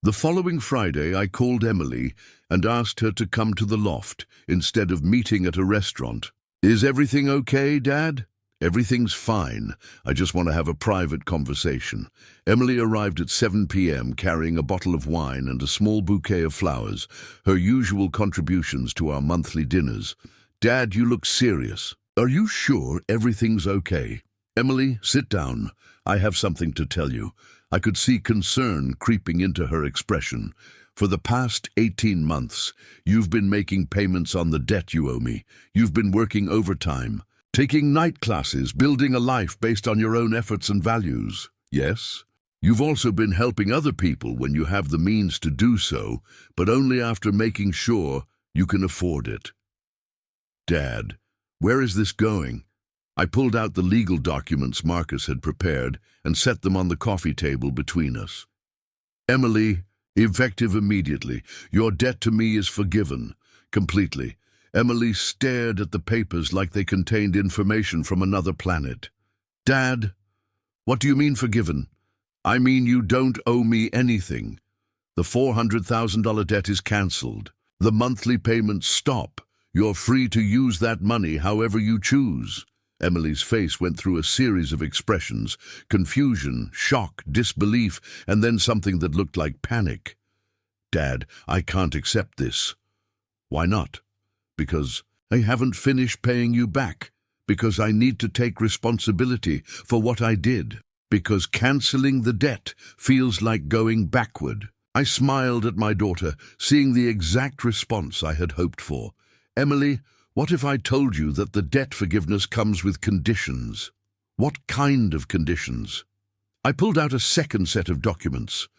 The following Friday, I called Emily and asked her to come to the loft instead of meeting at a restaurant. "Is everything okay, Dad?" "Everything's fine. I just want to have a private conversation." Emily arrived at 7 p.m. carrying a bottle of wine and a small bouquet of flowers, her usual contributions to our monthly dinners. "Dad, you look serious. Are you sure everything's okay?" "Emily, sit down. I have something to tell you." I could see concern creeping into her expression. "For the past 18 months, you've been making payments on the debt you owe me. You've been working overtime, taking night classes, building a life based on your own efforts and values. Yes? You've also been helping other people when you have the means to do so, but only after making sure you can afford it." "Dad, where is this going?" I pulled out the legal documents Marcus had prepared and set them on the coffee table between us. "Emily, effective immediately. Your debt to me is forgiven. Completely. Emily stared at the papers like they contained information from another planet. "Dad, what do you mean forgiven?" "I mean you don't owe me anything. The $400,000 debt is cancelled. The monthly payments stop. You're free to use that money however you choose." Emily's face went through a series of expressions: confusion, shock, disbelief, and then something that looked like panic. "Dad, I can't accept this." "Why not?" "Because I haven't finished paying you back. Because I need to take responsibility for what I did. Because cancelling the debt feels like going backward." I smiled at my daughter, seeing the exact response I had hoped for. "Emily, what if I told you that the debt forgiveness comes with conditions?" "What kind of conditions?" I pulled out a second set of documents.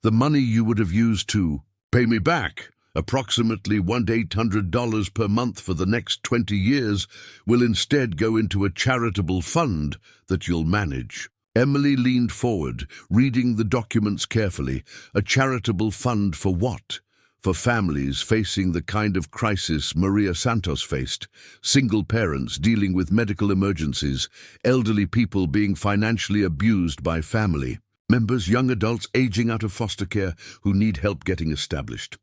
"The money you would have used to pay me back, approximately $1,800 per month for the next 20 years, will instead go into a charitable fund that you'll manage." Emily leaned forward, reading the documents carefully. A charitable fund for what? For families facing the kind of crisis Maria Santos faced: single parents dealing with medical emergencies, elderly people being financially abused by family members, young adults aging out of foster care who need help getting established.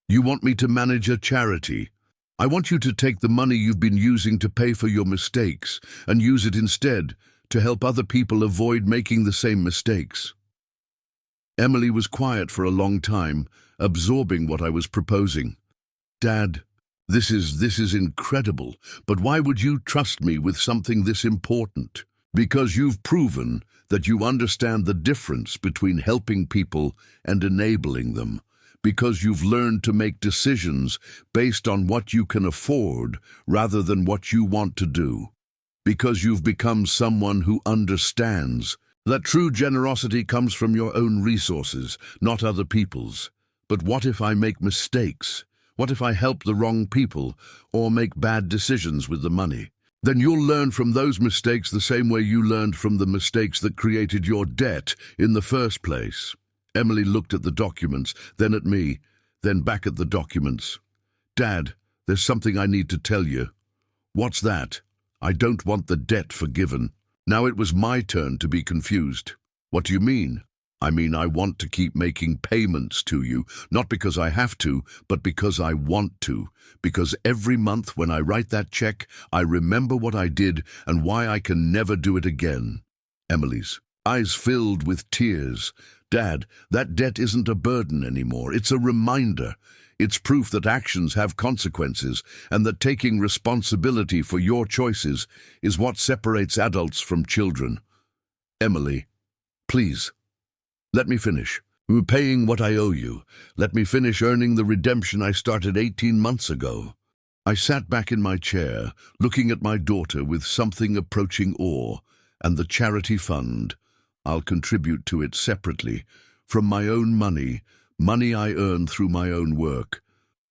"You want me to manage a charity? I want you to take the money you've been using to pay for your mistakes and use it instead to help other people avoid making the same mistakes." Emily was quiet for a long time, absorbing what I was proposing. "Dad, this is incredible, but why would you trust me with something this important?" "Because you've proven that you understand the difference between helping people and enabling them. Because you've learned to make decisions based on what you can afford rather than what you want to do. Because you've become someone who understands that true generosity comes from your own resources, not other people's. But what if I make mistakes? What if I help the wrong people or make bad decisions with the money? Then you'll learn from those mistakes the same way you learned from the mistakes that created your debt in the first place." Emily looked at the documents, then at me, then back at the documents. "Dad, there's something I need to tell you." "What's that?" "I don't want the debt forgiven." Now it was my turn to be confused. "What do you mean?" "I mean I want to keep making payments to you, not because I have to, but because I want to. Because every month when I write that check, I remember what I did and why I can never do it again." Emily's eyes filled with tears. "Dad, that debt isn't a burden anymore. It's a reminder. It's proof that actions have consequences and that taking responsibility for your choices is what separates adults from children." "Emily, please, let me finish. Paying what I owe you. Let me finish earning the redemption I started 18 months ago." I sat back in my chair, looking at my daughter with something approaching awe. "And the charity fund, I'll contribute to it separately, from my own money I earn through my own work.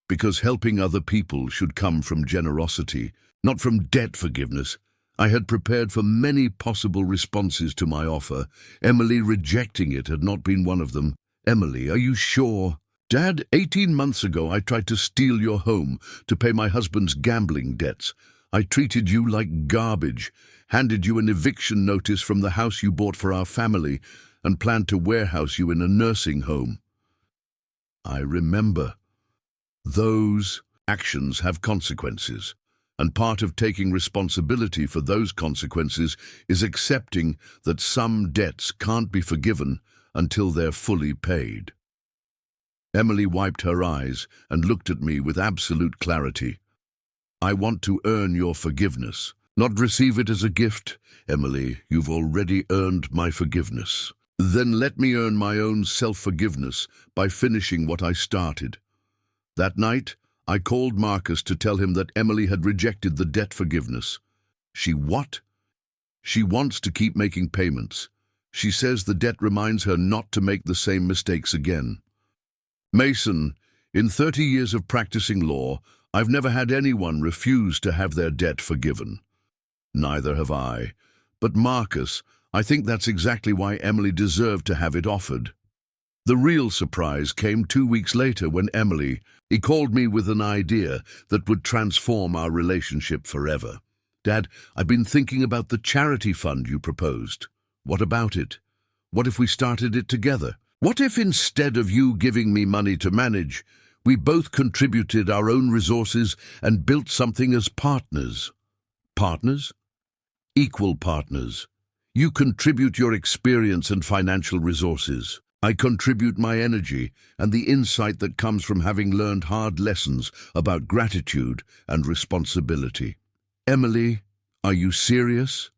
Because helping other people should come from generosity, not from debt forgiveness." I had prepared for many possible responses to my offer. Emily rejecting it had not been one of them. "Emily, are you sure?" "Dad, 18 months ago I tried to steal your home to pay my husband's gambling debts. I treated you like garbage, handed you an eviction notice from the house you bought for our family, and planned to warehouse you in a nursing home." I remember. Those actions have consequences, and part of taking responsibility for those consequences is accepting that some debts can't be forgiven until they're fully paid. Emily wiped her eyes and looked at me with absolute clarity. "I want to earn your forgiveness, not receive it as a gift." "Emily, you've already earned my forgiveness." "Then let me earn my own self-forgiveness by finishing what I started." That night, I called Marcus to tell him that Emily had rejected the debt forgiveness. "She what?" "She wants to keep making payments. She says the debt reminds her not to make the same mistakes again." "Mason, in 30 years of practicing law, I've never had anyone refuse to have their debt forgiven." "Neither have I. But Marcus, I think that's exactly why Emily deserved to have it offered." The real surprise came 2 weeks later when Emily, He called me with an idea that would transform our relationship forever. Dad, I've been thinking about the charity fund you proposed. What about it? What if we started it together? What if instead of you giving me money to manage, we both contributed our own resources and built something as partners? Partners? Equal partners. You contribute your experience and financial resources. I contribute my energy and the insight that comes from having learned hard lessons about gratitude and responsibility. Emily, are you serious?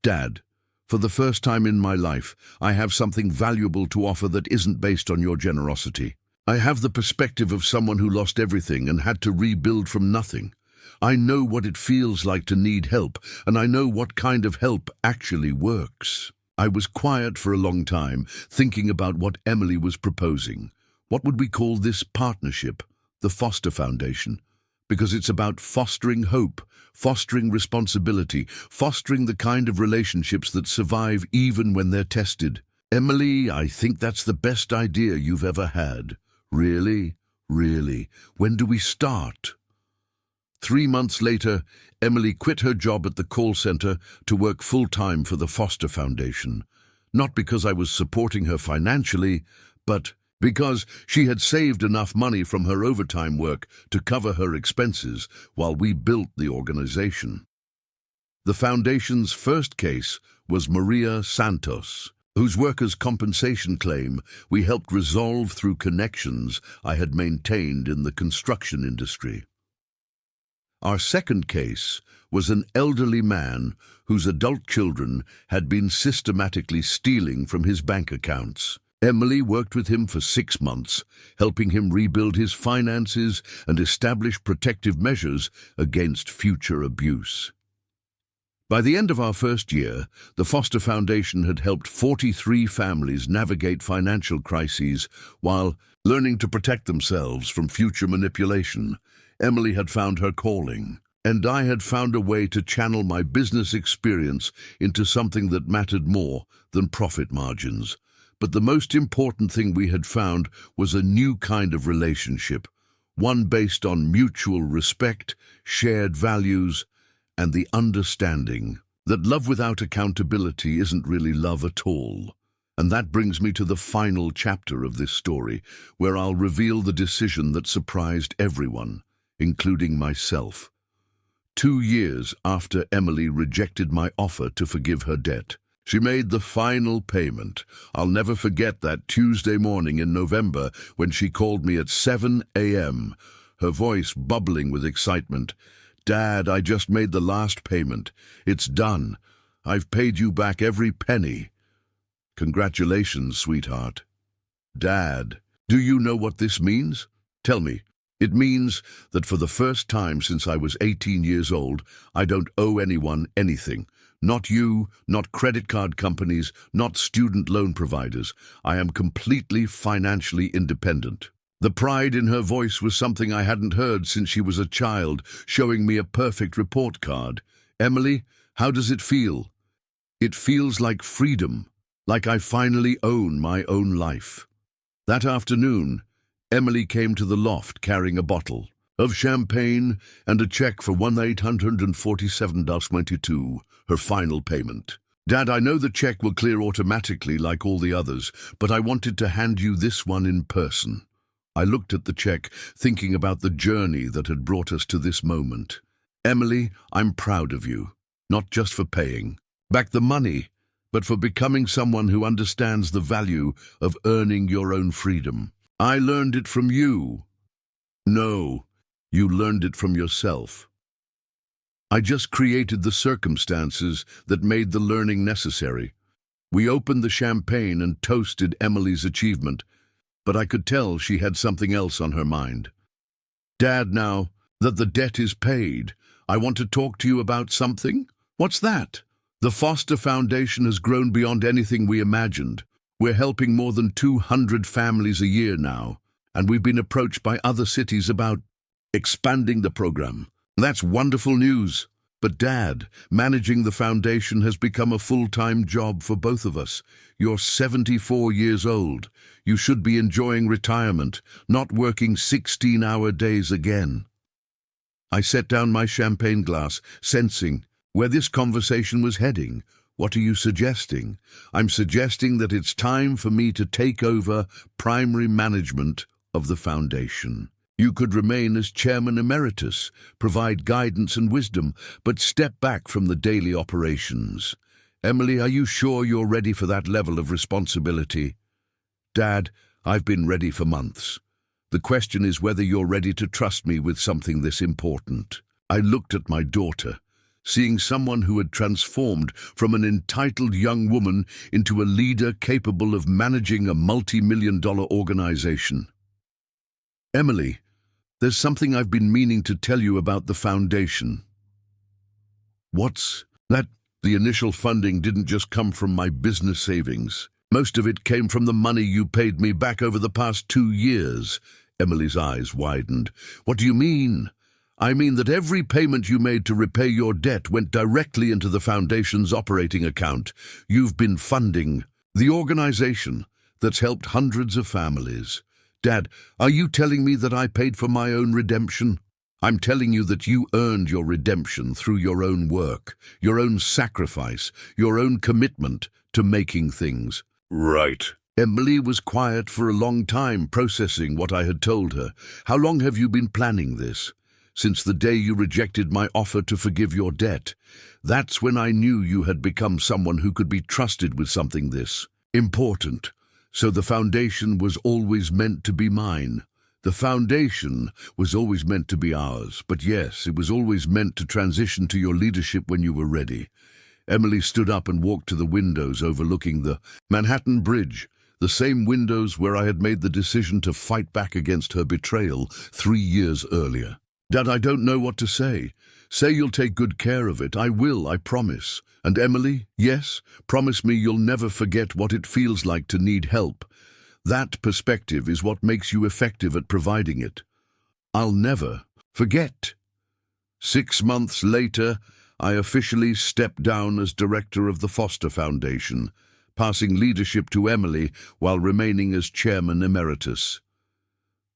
Dad, for the first time in my life, I have something valuable to offer that isn't based on your generosity. I have the perspective of someone who lost everything and had to rebuild from nothing. I know what it feels like to need help, and I know what kind of help actually works. I was quiet for a long time, thinking about what Emily was proposing. What would we call this partnership? The Foster Foundation. Because it's about fostering hope, fostering responsibility, fostering the kind of relationships that survive even when they're tested. Emily, I think that's the best idea you've ever had. Really? Really? When do we start? 3 months later, Emily quit her job at the call center to work full-time for the Foster Foundation. Not because I was supporting her financially, but because she had saved enough money from her overtime work to cover her expenses while we built the organization. The foundation's first case was Maria Santos, whose workers' compensation claim we helped resolve through connections I had maintained in the construction industry. Our second case was an elderly man whose adult children had been systematically stealing from his bank accounts. Emily worked with him for 6 months, helping him rebuild his finances and establish protective measures against future abuse. By the end of our first year, the Foster Foundation had helped 43 families navigate financial crises while learning to protect themselves from future manipulation. Emily had found her calling, and I had found a way to channel my business experience into something that mattered more than profit margins. But the most important thing we had found was a new kind of relationship, one based on mutual respect, shared values, and the understanding that love without accountability isn't really love at all. And that brings me to the final chapter of this story, where I'll reveal the decision that surprised everyone, including myself. 2 years after Emily rejected my offer to forgive her debt, she made the final payment. I'll never forget that Tuesday morning in November when she called me at 7 a.m., her voice bubbling with excitement. "Dad, I just made the last payment. It's done. I've paid you back every penny." "Congratulations, sweetheart." "Dad, do you know what this means? Tell me." "It means that for the first time since I was 18 years old, I don't owe anyone anything. Not you, not credit card companies, not student loan providers. I am completely financially independent." The pride in her voice was something I hadn't heard since she was a child, showing me a perfect report card. "Emily, how does it feel?" "It feels like freedom, like I finally own my own life." That afternoon, Emily came to the loft carrying a bottle of champagne and a check for $1,847.22, her final payment. "Dad, I know the check will clear automatically like all the others, but I wanted to hand you this one in person." I looked at the check, thinking about the journey that had brought us to this moment. "Emily, I'm proud of you, not just for paying back the money, but for becoming someone who understands the value of earning your own freedom. I learned it from you." "No, you learned it from yourself." I just created the circumstances that made the learning necessary. We opened the champagne and toasted Emily's achievement, but I could tell she had something else on her mind. "Dad, now that the debt is paid, I want to talk to you about something." "What's that?" "The Foster Foundation has grown beyond anything we imagined. We're helping more than 200 families a year now, and we've been approached by other cities about expanding the program." "That's wonderful news. But Dad, managing the foundation has become a full-time job for both of us. You're 74 years old. You should be enjoying retirement, not working 16-hour days again. I set down my champagne glass, sensing where this conversation was heading. What are you suggesting? I'm suggesting that it's time for me to take over primary management of the foundation. You could remain as chairman emeritus, provide guidance and wisdom, but step back from the daily operations. Emily, are you sure you're ready for that level of responsibility? Dad, I've been ready for months. The question is whether you're ready to trust me with something this important. I looked at my daughter, seeing someone who had transformed from an entitled young woman into a leader capable of managing a multi-million-dollar organization. Emily, there's something I've been meaning to tell you about the foundation. What's that? The initial funding didn't just come from my business savings. Most of it came from the money you paid me back over the past 2 years. Emily's eyes widened. What do you mean? I mean that every payment you made to repay your debt went directly into the foundation's operating account. You've been funding the organization that's helped hundreds of families. Dad, are you telling me that I paid for my own redemption? I'm telling you that you earned your redemption through your own work, your own sacrifice, your own commitment to making things right. Emily was quiet for a long time, processing what I had told her. How long have you been planning this? Since the day you rejected my offer to forgive your debt. That's when I knew you had become someone who could be trusted with something this important. So the foundation was always meant to be mine. The foundation was always meant to be ours, but yes, it was always meant to transition to your leadership when you were ready. Emily stood up and walked to the windows overlooking the Manhattan Bridge, the same windows where I had made the decision to fight back against her betrayal 3 years earlier. Dad, I don't know what to say. Say you'll take good care of it. I will, I promise. And Emily, yes, promise me you'll never forget what it feels like to need help. That perspective is what makes you effective at providing it. I'll never forget. 6 months later, I officially stepped down as director of the Foster Foundation, passing leadership to Emily while remaining as chairman emeritus.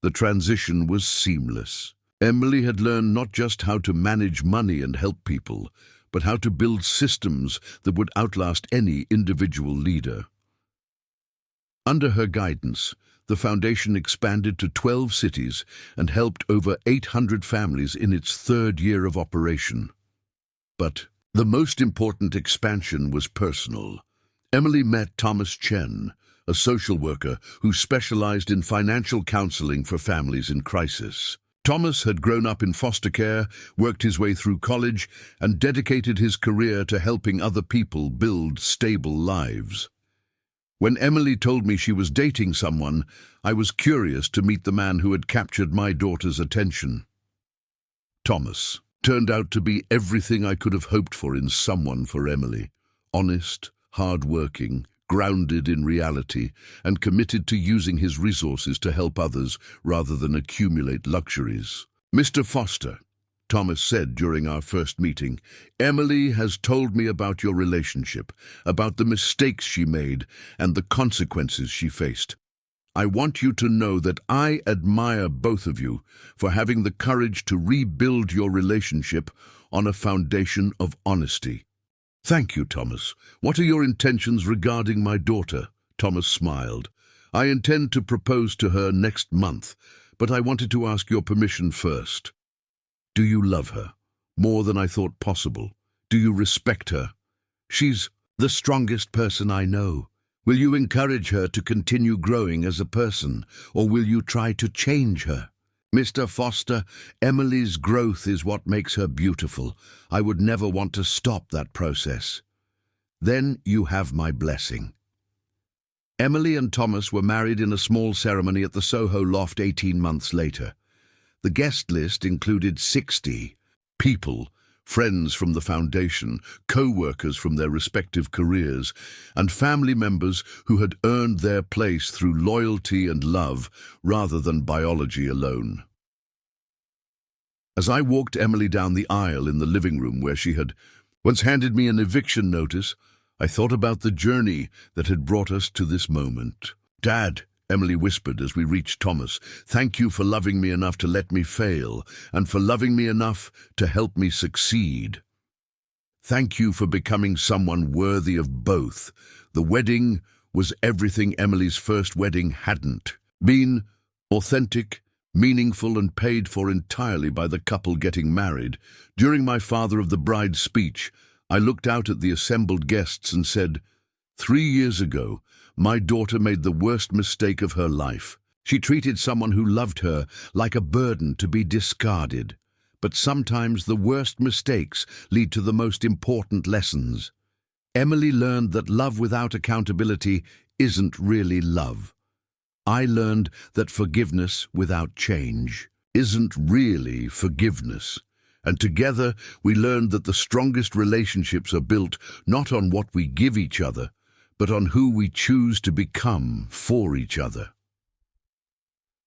The transition was seamless. Emily had learned not just how to manage money and help people, but how to build systems that would outlast any individual leader. Under her guidance, the foundation expanded to 12 cities and helped over 800 families in its 3rd year of operation. But the most important expansion was personal. Emily met Thomas Chen, a social worker who specialized in financial counseling for families in crisis. Thomas had grown up in foster care, worked his way through college, and dedicated his career to helping other people build stable lives. When Emily told me she was dating someone, I was curious to meet the man who had captured my daughter's attention. Thomas turned out to be everything I could have hoped for in someone for Emily. Honest, hard-working, grounded in reality, and committed to using his resources to help others rather than accumulate luxuries. Mr. Foster, Thomas said during our first meeting, Emily has told me about your relationship, about the mistakes she made and the consequences she faced. I want you to know that I admire both of you for having the courage to rebuild your relationship on a foundation of honesty. Thank you, Thomas. What are your intentions regarding my daughter? Thomas smiled. I intend to propose to her next month, but I wanted to ask your permission first. Do you love her? More than I thought possible. Do you respect her? She's the strongest person I know. Will you encourage her to continue growing as a person, or will you try to change her? Mr. Foster, Emily's growth is what makes her beautiful. I would never want to stop that process. Then you have my blessing. Emily and Thomas were married in a small ceremony at the Soho loft 18 months later. The guest list included 60 people, friends from the foundation, co-workers from their respective careers, and family members who had earned their place through loyalty and love rather than biology alone. As I walked Emily down the aisle in the living room where she had once handed me an eviction notice, I thought about the journey that had brought us to this moment. "Dad," Emily whispered as we reached Thomas, "thank you for loving me enough to let me fail, and for loving me enough to help me succeed. Thank you for becoming someone worthy of both." The wedding was everything Emily's first wedding hadn't been: authentic, meaningful, and paid for entirely by the couple getting married. During my father of the bride speech, I looked out at the assembled guests and said, 3 years ago, my daughter made the worst mistake of her life. She treated someone who loved her like a burden to be discarded. But sometimes the worst mistakes lead to the most important lessons. Emily learned that love without accountability isn't really love. I learned that forgiveness without change isn't really forgiveness. And together we learned that the strongest relationships are built not on what we give each other, but on who we choose to become for each other.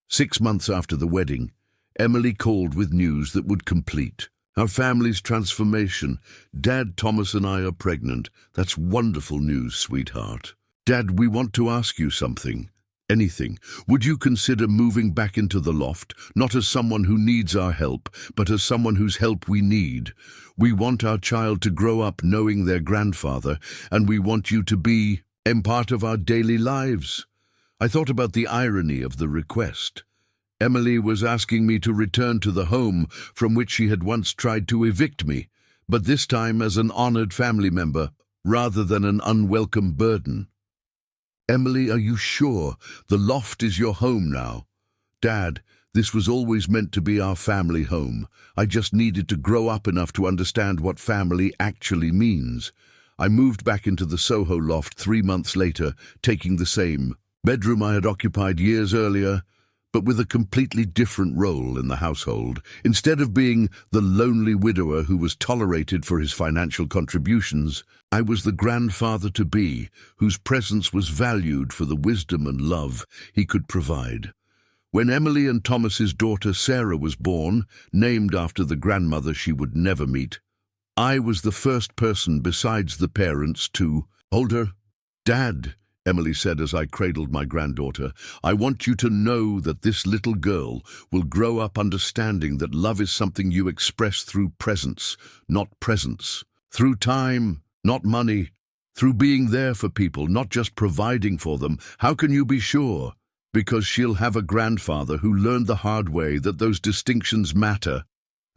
6 months after the wedding, Emily called with news that would complete our family's transformation. "Dad, Thomas and I are pregnant." "That's wonderful news, sweetheart." "Dad, we want to ask you something. Anything. Would you consider moving back into the loft, not as someone who needs our help, but as someone whose help we need? We want our child to grow up knowing their grandfather, and we want you to be a part of our daily lives." I thought about the irony of the request. Emily was asking me to return to the home from which she had once tried to evict me, but this time as an honored family member, rather than an unwelcome burden. "Emily, are you sure the loft is your home now?" "Dad, this was always meant to be our family home. I just needed to grow up enough to understand what family actually means." I moved back into the Soho loft 3 months later, taking the same bedroom I had occupied years earlier, but with a completely different role in the household. Instead of being the lonely widower who was tolerated for his financial contributions, I was the grandfather-to-be whose presence was valued for the wisdom and love he could provide. When Emily and Thomas's daughter Sarah was born, named after the grandmother she would never meet, I was the first person besides the parents to hold her. "Dad," Emily said as I cradled my granddaughter, "I want you to know that this little girl will grow up understanding that love is something you express through presence, not presence. Through time, not money. Through being there for people, not just providing for them. How can you be sure? Because she'll have a grandfather who learned the hard way that those distinctions matter,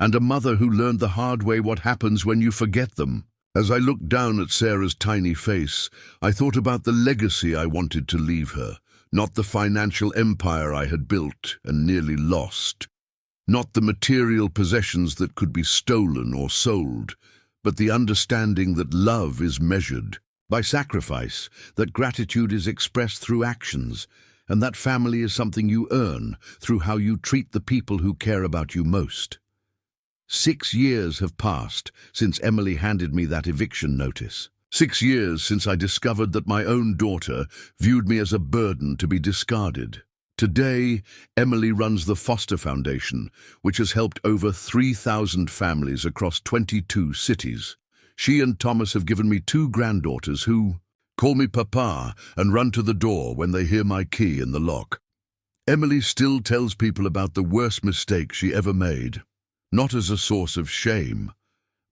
and a mother who learned the hard way what happens when you forget them." As I looked down at Sarah's tiny face, I thought about the legacy I wanted to leave her, not the financial empire I had built and nearly lost, not the material possessions that could be stolen or sold, but the understanding that love is measured by sacrifice, that gratitude is expressed through actions, and that family is something you earn through how you treat the people who care about you most. 6 years have passed since Emily handed me that eviction notice. 6 years since I discovered that my own daughter viewed me as a burden to be discarded. Today, Emily runs the Foster Foundation, which has helped over 3,000 families across 22 cities. She and Thomas have given me 2 granddaughters who call me Papa and run to the door when they hear my key in the lock. Emily still tells people about the worst mistake she ever made. Not as a source of shame,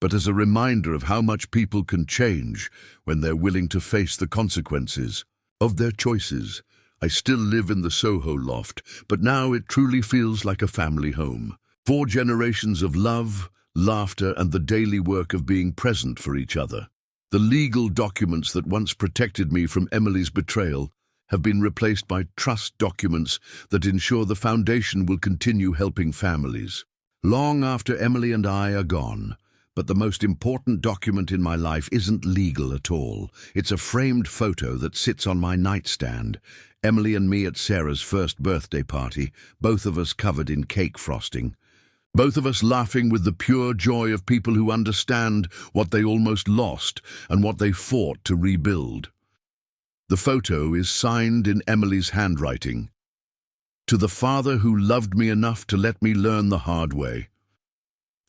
but as a reminder of how much people can change when they're willing to face the consequences of their choices. I still live in the Soho loft, but now it truly feels like a family home. 4 generations of love, laughter, and the daily work of being present for each other. The legal documents that once protected me from Emily's betrayal have been replaced by trust documents that ensure the foundation will continue helping families long after Emily and I are gone. But the most important document in my life isn't legal at all. It's a framed photo that sits on my nightstand. Emily and me at Sarah's first birthday party, both of us covered in cake frosting. Both of us laughing with the pure joy of people who understand what they almost lost and what they fought to rebuild. The photo is signed in Emily's handwriting. "To the father who loved me enough to let me learn the hard way."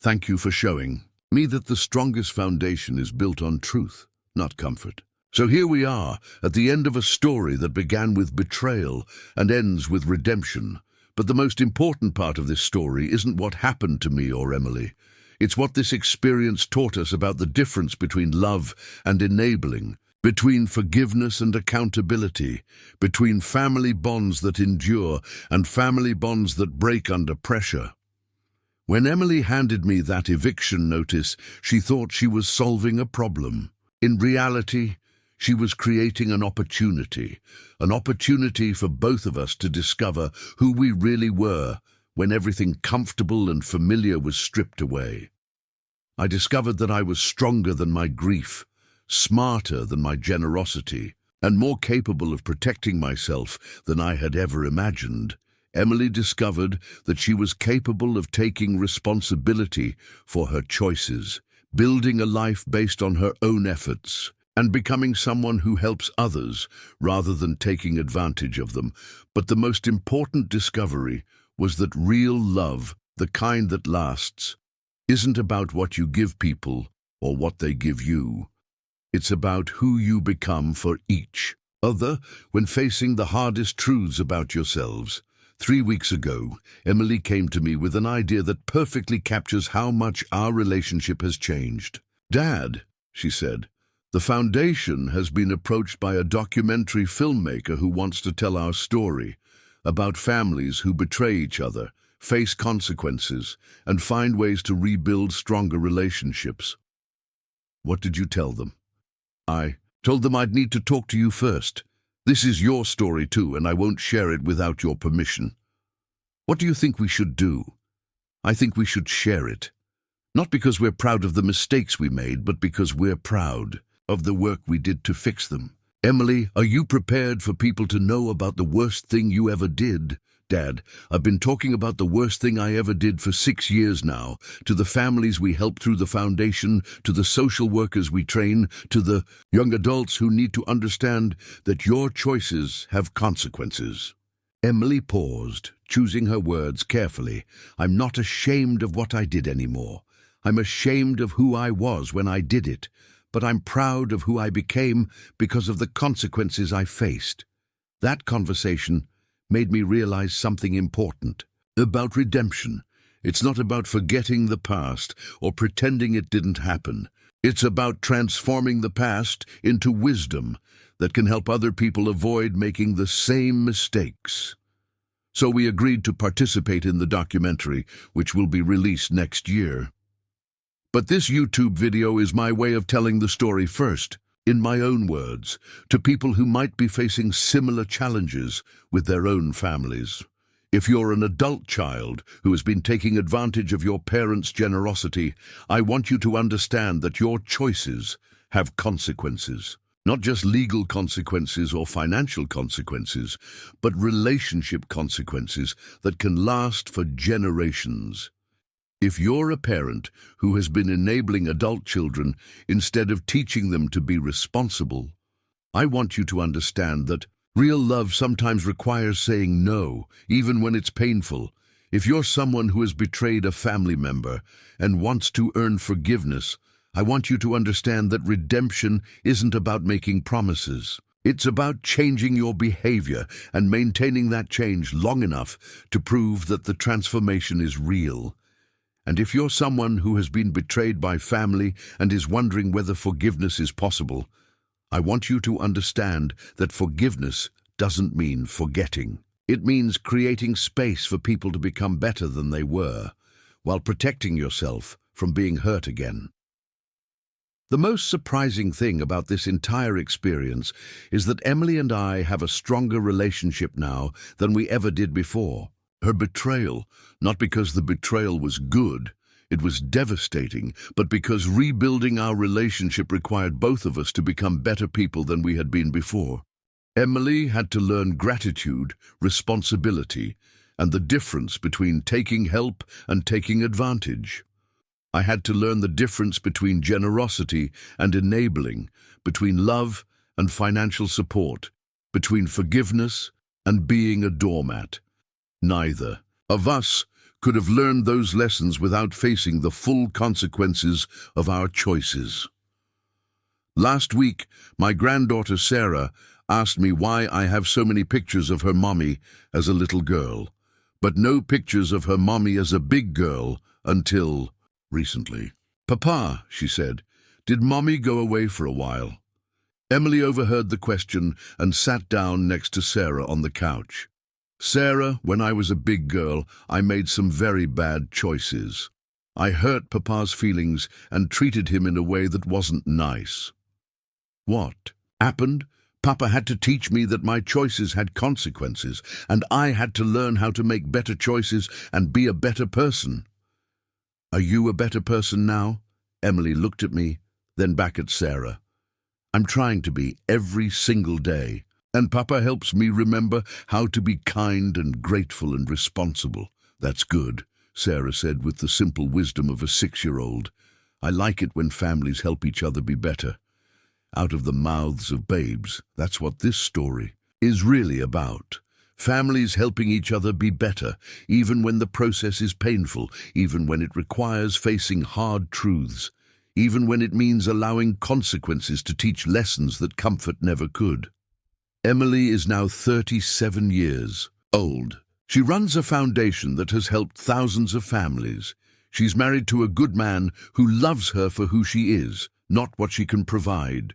Thank you for showing me that the strongest foundation is built on truth, not comfort. So here we are, at the end of a story that began with betrayal and ends with redemption. But the most important part of this story isn't what happened to me or Emily. It's what this experience taught us about the difference between love and enabling, between forgiveness and accountability, between family bonds that endure and family bonds that break under pressure. When Emily handed me that eviction notice, she thought she was solving a problem. In reality, she was creating an opportunity for both of us to discover who we really were when everything comfortable and familiar was stripped away. I discovered that I was stronger than my grief, smarter than my generosity, and more capable of protecting myself than I had ever imagined. Emily discovered that she was capable of taking responsibility for her choices, building a life based on her own efforts, and becoming someone who helps others rather than taking advantage of them. But the most important discovery was that real love, the kind that lasts, isn't about what you give people or what they give you. It's about who you become for each other when facing the hardest truths about yourselves. 3 weeks ago, Emily came to me with an idea that perfectly captures how much our relationship has changed. "Dad," she said, "the foundation has been approached by a documentary filmmaker who wants to tell our story about families who betray each other, face consequences, and find ways to rebuild stronger relationships." "What did you tell them?" "I told them I'd need to talk to you first. This is your story too, and I won't share it without your permission." "What do you think we should do?" "I think we should share it. Not because we're proud of the mistakes we made, but because we're proud of the work we did to fix them." "Emily, are you prepared for people to know about the worst thing you ever did?" "Dad, I've been talking about the worst thing I ever did for 6 years now, to the families we help through the foundation, to the social workers we train, to the young adults who need to understand that your choices have consequences." Emily paused, choosing her words carefully. "I'm not ashamed of what I did anymore. I'm ashamed of who I was when I did it, but I'm proud of who I became because of the consequences I faced." That conversation made me realize something important about redemption. It's not about forgetting the past or pretending it didn't happen. It's about transforming the past into wisdom that can help other people avoid making the same mistakes. So we agreed to participate in the documentary, which will be released next year. But this YouTube video is my way of telling the story first, in my own words, to people who might be facing similar challenges with their own families. If you're an adult child who has been taking advantage of your parents' generosity, I want you to understand that your choices have consequences. Not just legal consequences or financial consequences, but relationship consequences that can last for generations. If you're a parent who has been enabling adult children instead of teaching them to be responsible, I want you to understand that real love sometimes requires saying no, even when it's painful. If you're someone who has betrayed a family member and wants to earn forgiveness, I want you to understand that redemption isn't about making promises. It's about changing your behavior and maintaining that change long enough to prove that the transformation is real. And if you're someone who has been betrayed by family and is wondering whether forgiveness is possible, I want you to understand that forgiveness doesn't mean forgetting. It means creating space for people to become better than they were, while protecting yourself from being hurt again. The most surprising thing about this entire experience is that Emily and I have a stronger relationship now than we ever did before. Her betrayal, not because the betrayal was good, it was devastating, but because rebuilding our relationship required both of us to become better people than we had been before. Emily had to learn gratitude, responsibility, and the difference between taking help and taking advantage. I had to learn the difference between generosity and enabling, between love and financial support, between forgiveness and being a doormat. Neither of us could have learned those lessons without facing the full consequences of our choices. Last week, my granddaughter Sarah asked me why I have so many pictures of her mommy as a little girl, but no pictures of her mommy as a big girl until recently. "Papa," she said, "did mommy go away for a while?" Emily overheard the question and sat down next to Sarah on the couch. "Sarah, when I was a big girl, I made some very bad choices. I hurt Papa's feelings and treated him in a way that wasn't nice." "What happened?" "Papa had to teach me that my choices had consequences, and I had to learn how to make better choices and be a better person." "Are you a better person now?" Emily looked at me, then back at Sarah. "I'm trying to be every single day, and Papa helps me remember how to be kind and grateful and responsible." "That's good," Sarah said with the simple wisdom of a 6-year-old. "I like it when families help each other be better. Out of the mouths of babes, that's what this story is really about. Families helping each other be better, even when the process is painful, even when it requires facing hard truths, even when it means allowing consequences to teach lessons that comfort never could." Emily is now 37 years old. She runs a foundation that has helped thousands of families. She's married to a good man who loves her for who she is, not what she can provide.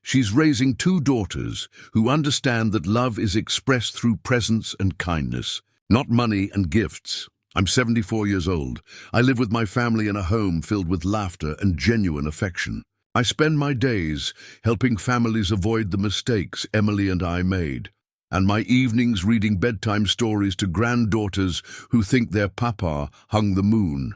She's raising 2 daughters who understand that love is expressed through presence and kindness, not money and gifts. I'm 74 years old. I live with my family in a home filled with laughter and genuine affection. I spend my days helping families avoid the mistakes Emily and I made, and my evenings reading bedtime stories to granddaughters who think their papa hung the moon.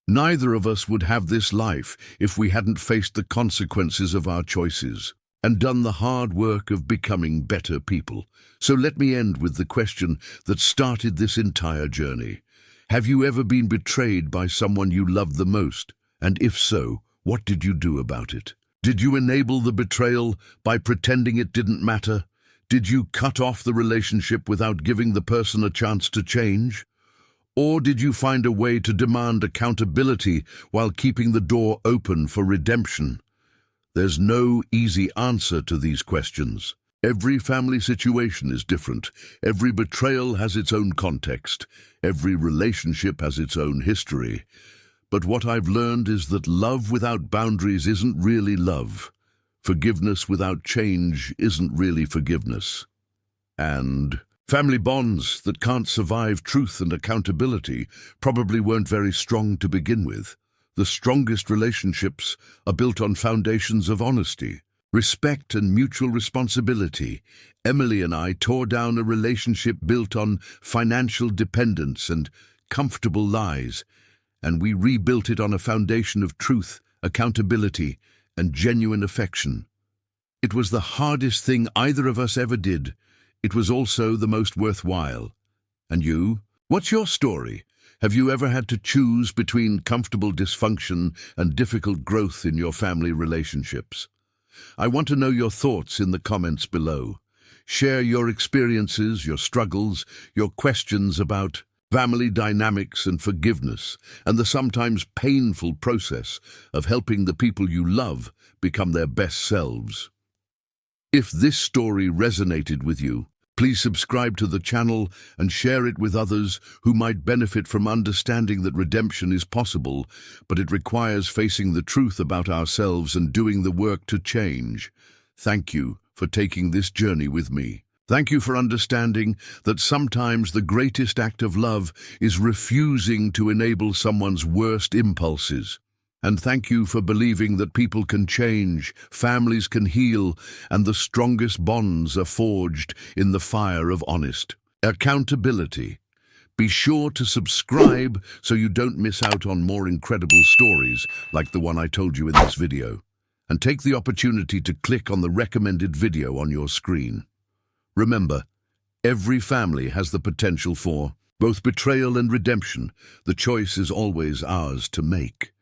Neither of us would have this life if we hadn't faced the consequences of our choices and done the hard work of becoming better people. So let me end with the question that started this entire journey. Have you ever been betrayed by someone you loved the most? And if so, what did you do about it? Did you enable the betrayal by pretending it didn't matter? Did you cut off the relationship without giving the person a chance to change? Or did you find a way to demand accountability while keeping the door open for redemption? There's no easy answer to these questions. Every family situation is different. Every betrayal has its own context. Every relationship has its own history. But what I've learned is that love without boundaries isn't really love. Forgiveness without change isn't really forgiveness. And family bonds that can't survive truth and accountability probably weren't very strong to begin with. The strongest relationships are built on foundations of honesty, respect, and mutual responsibility. Emily and I tore down a relationship built on financial dependence and comfortable lies, and we rebuilt it on a foundation of truth, accountability, and genuine affection. It was the hardest thing either of us ever did. It was also the most worthwhile. And you? What's your story? Have you ever had to choose between comfortable dysfunction and difficult growth in your family relationships? I want to know your thoughts in the comments below. Share your experiences, your struggles, your questions about family dynamics and forgiveness, and the sometimes painful process of helping the people you love become their best selves. If this story resonated with you, please subscribe to the channel and share it with others who might benefit from understanding that redemption is possible, but it requires facing the truth about ourselves and doing the work to change. Thank you for taking this journey with me. Thank you for understanding that sometimes the greatest act of love is refusing to enable someone's worst impulses. And thank you for believing that people can change, families can heal, and the strongest bonds are forged in the fire of honest accountability. Be sure to subscribe so you don't miss out on more incredible stories like the one I told you in this video. And take the opportunity to click on the recommended video on your screen. Remember, every family has the potential for both betrayal and redemption. The choice is always ours to make.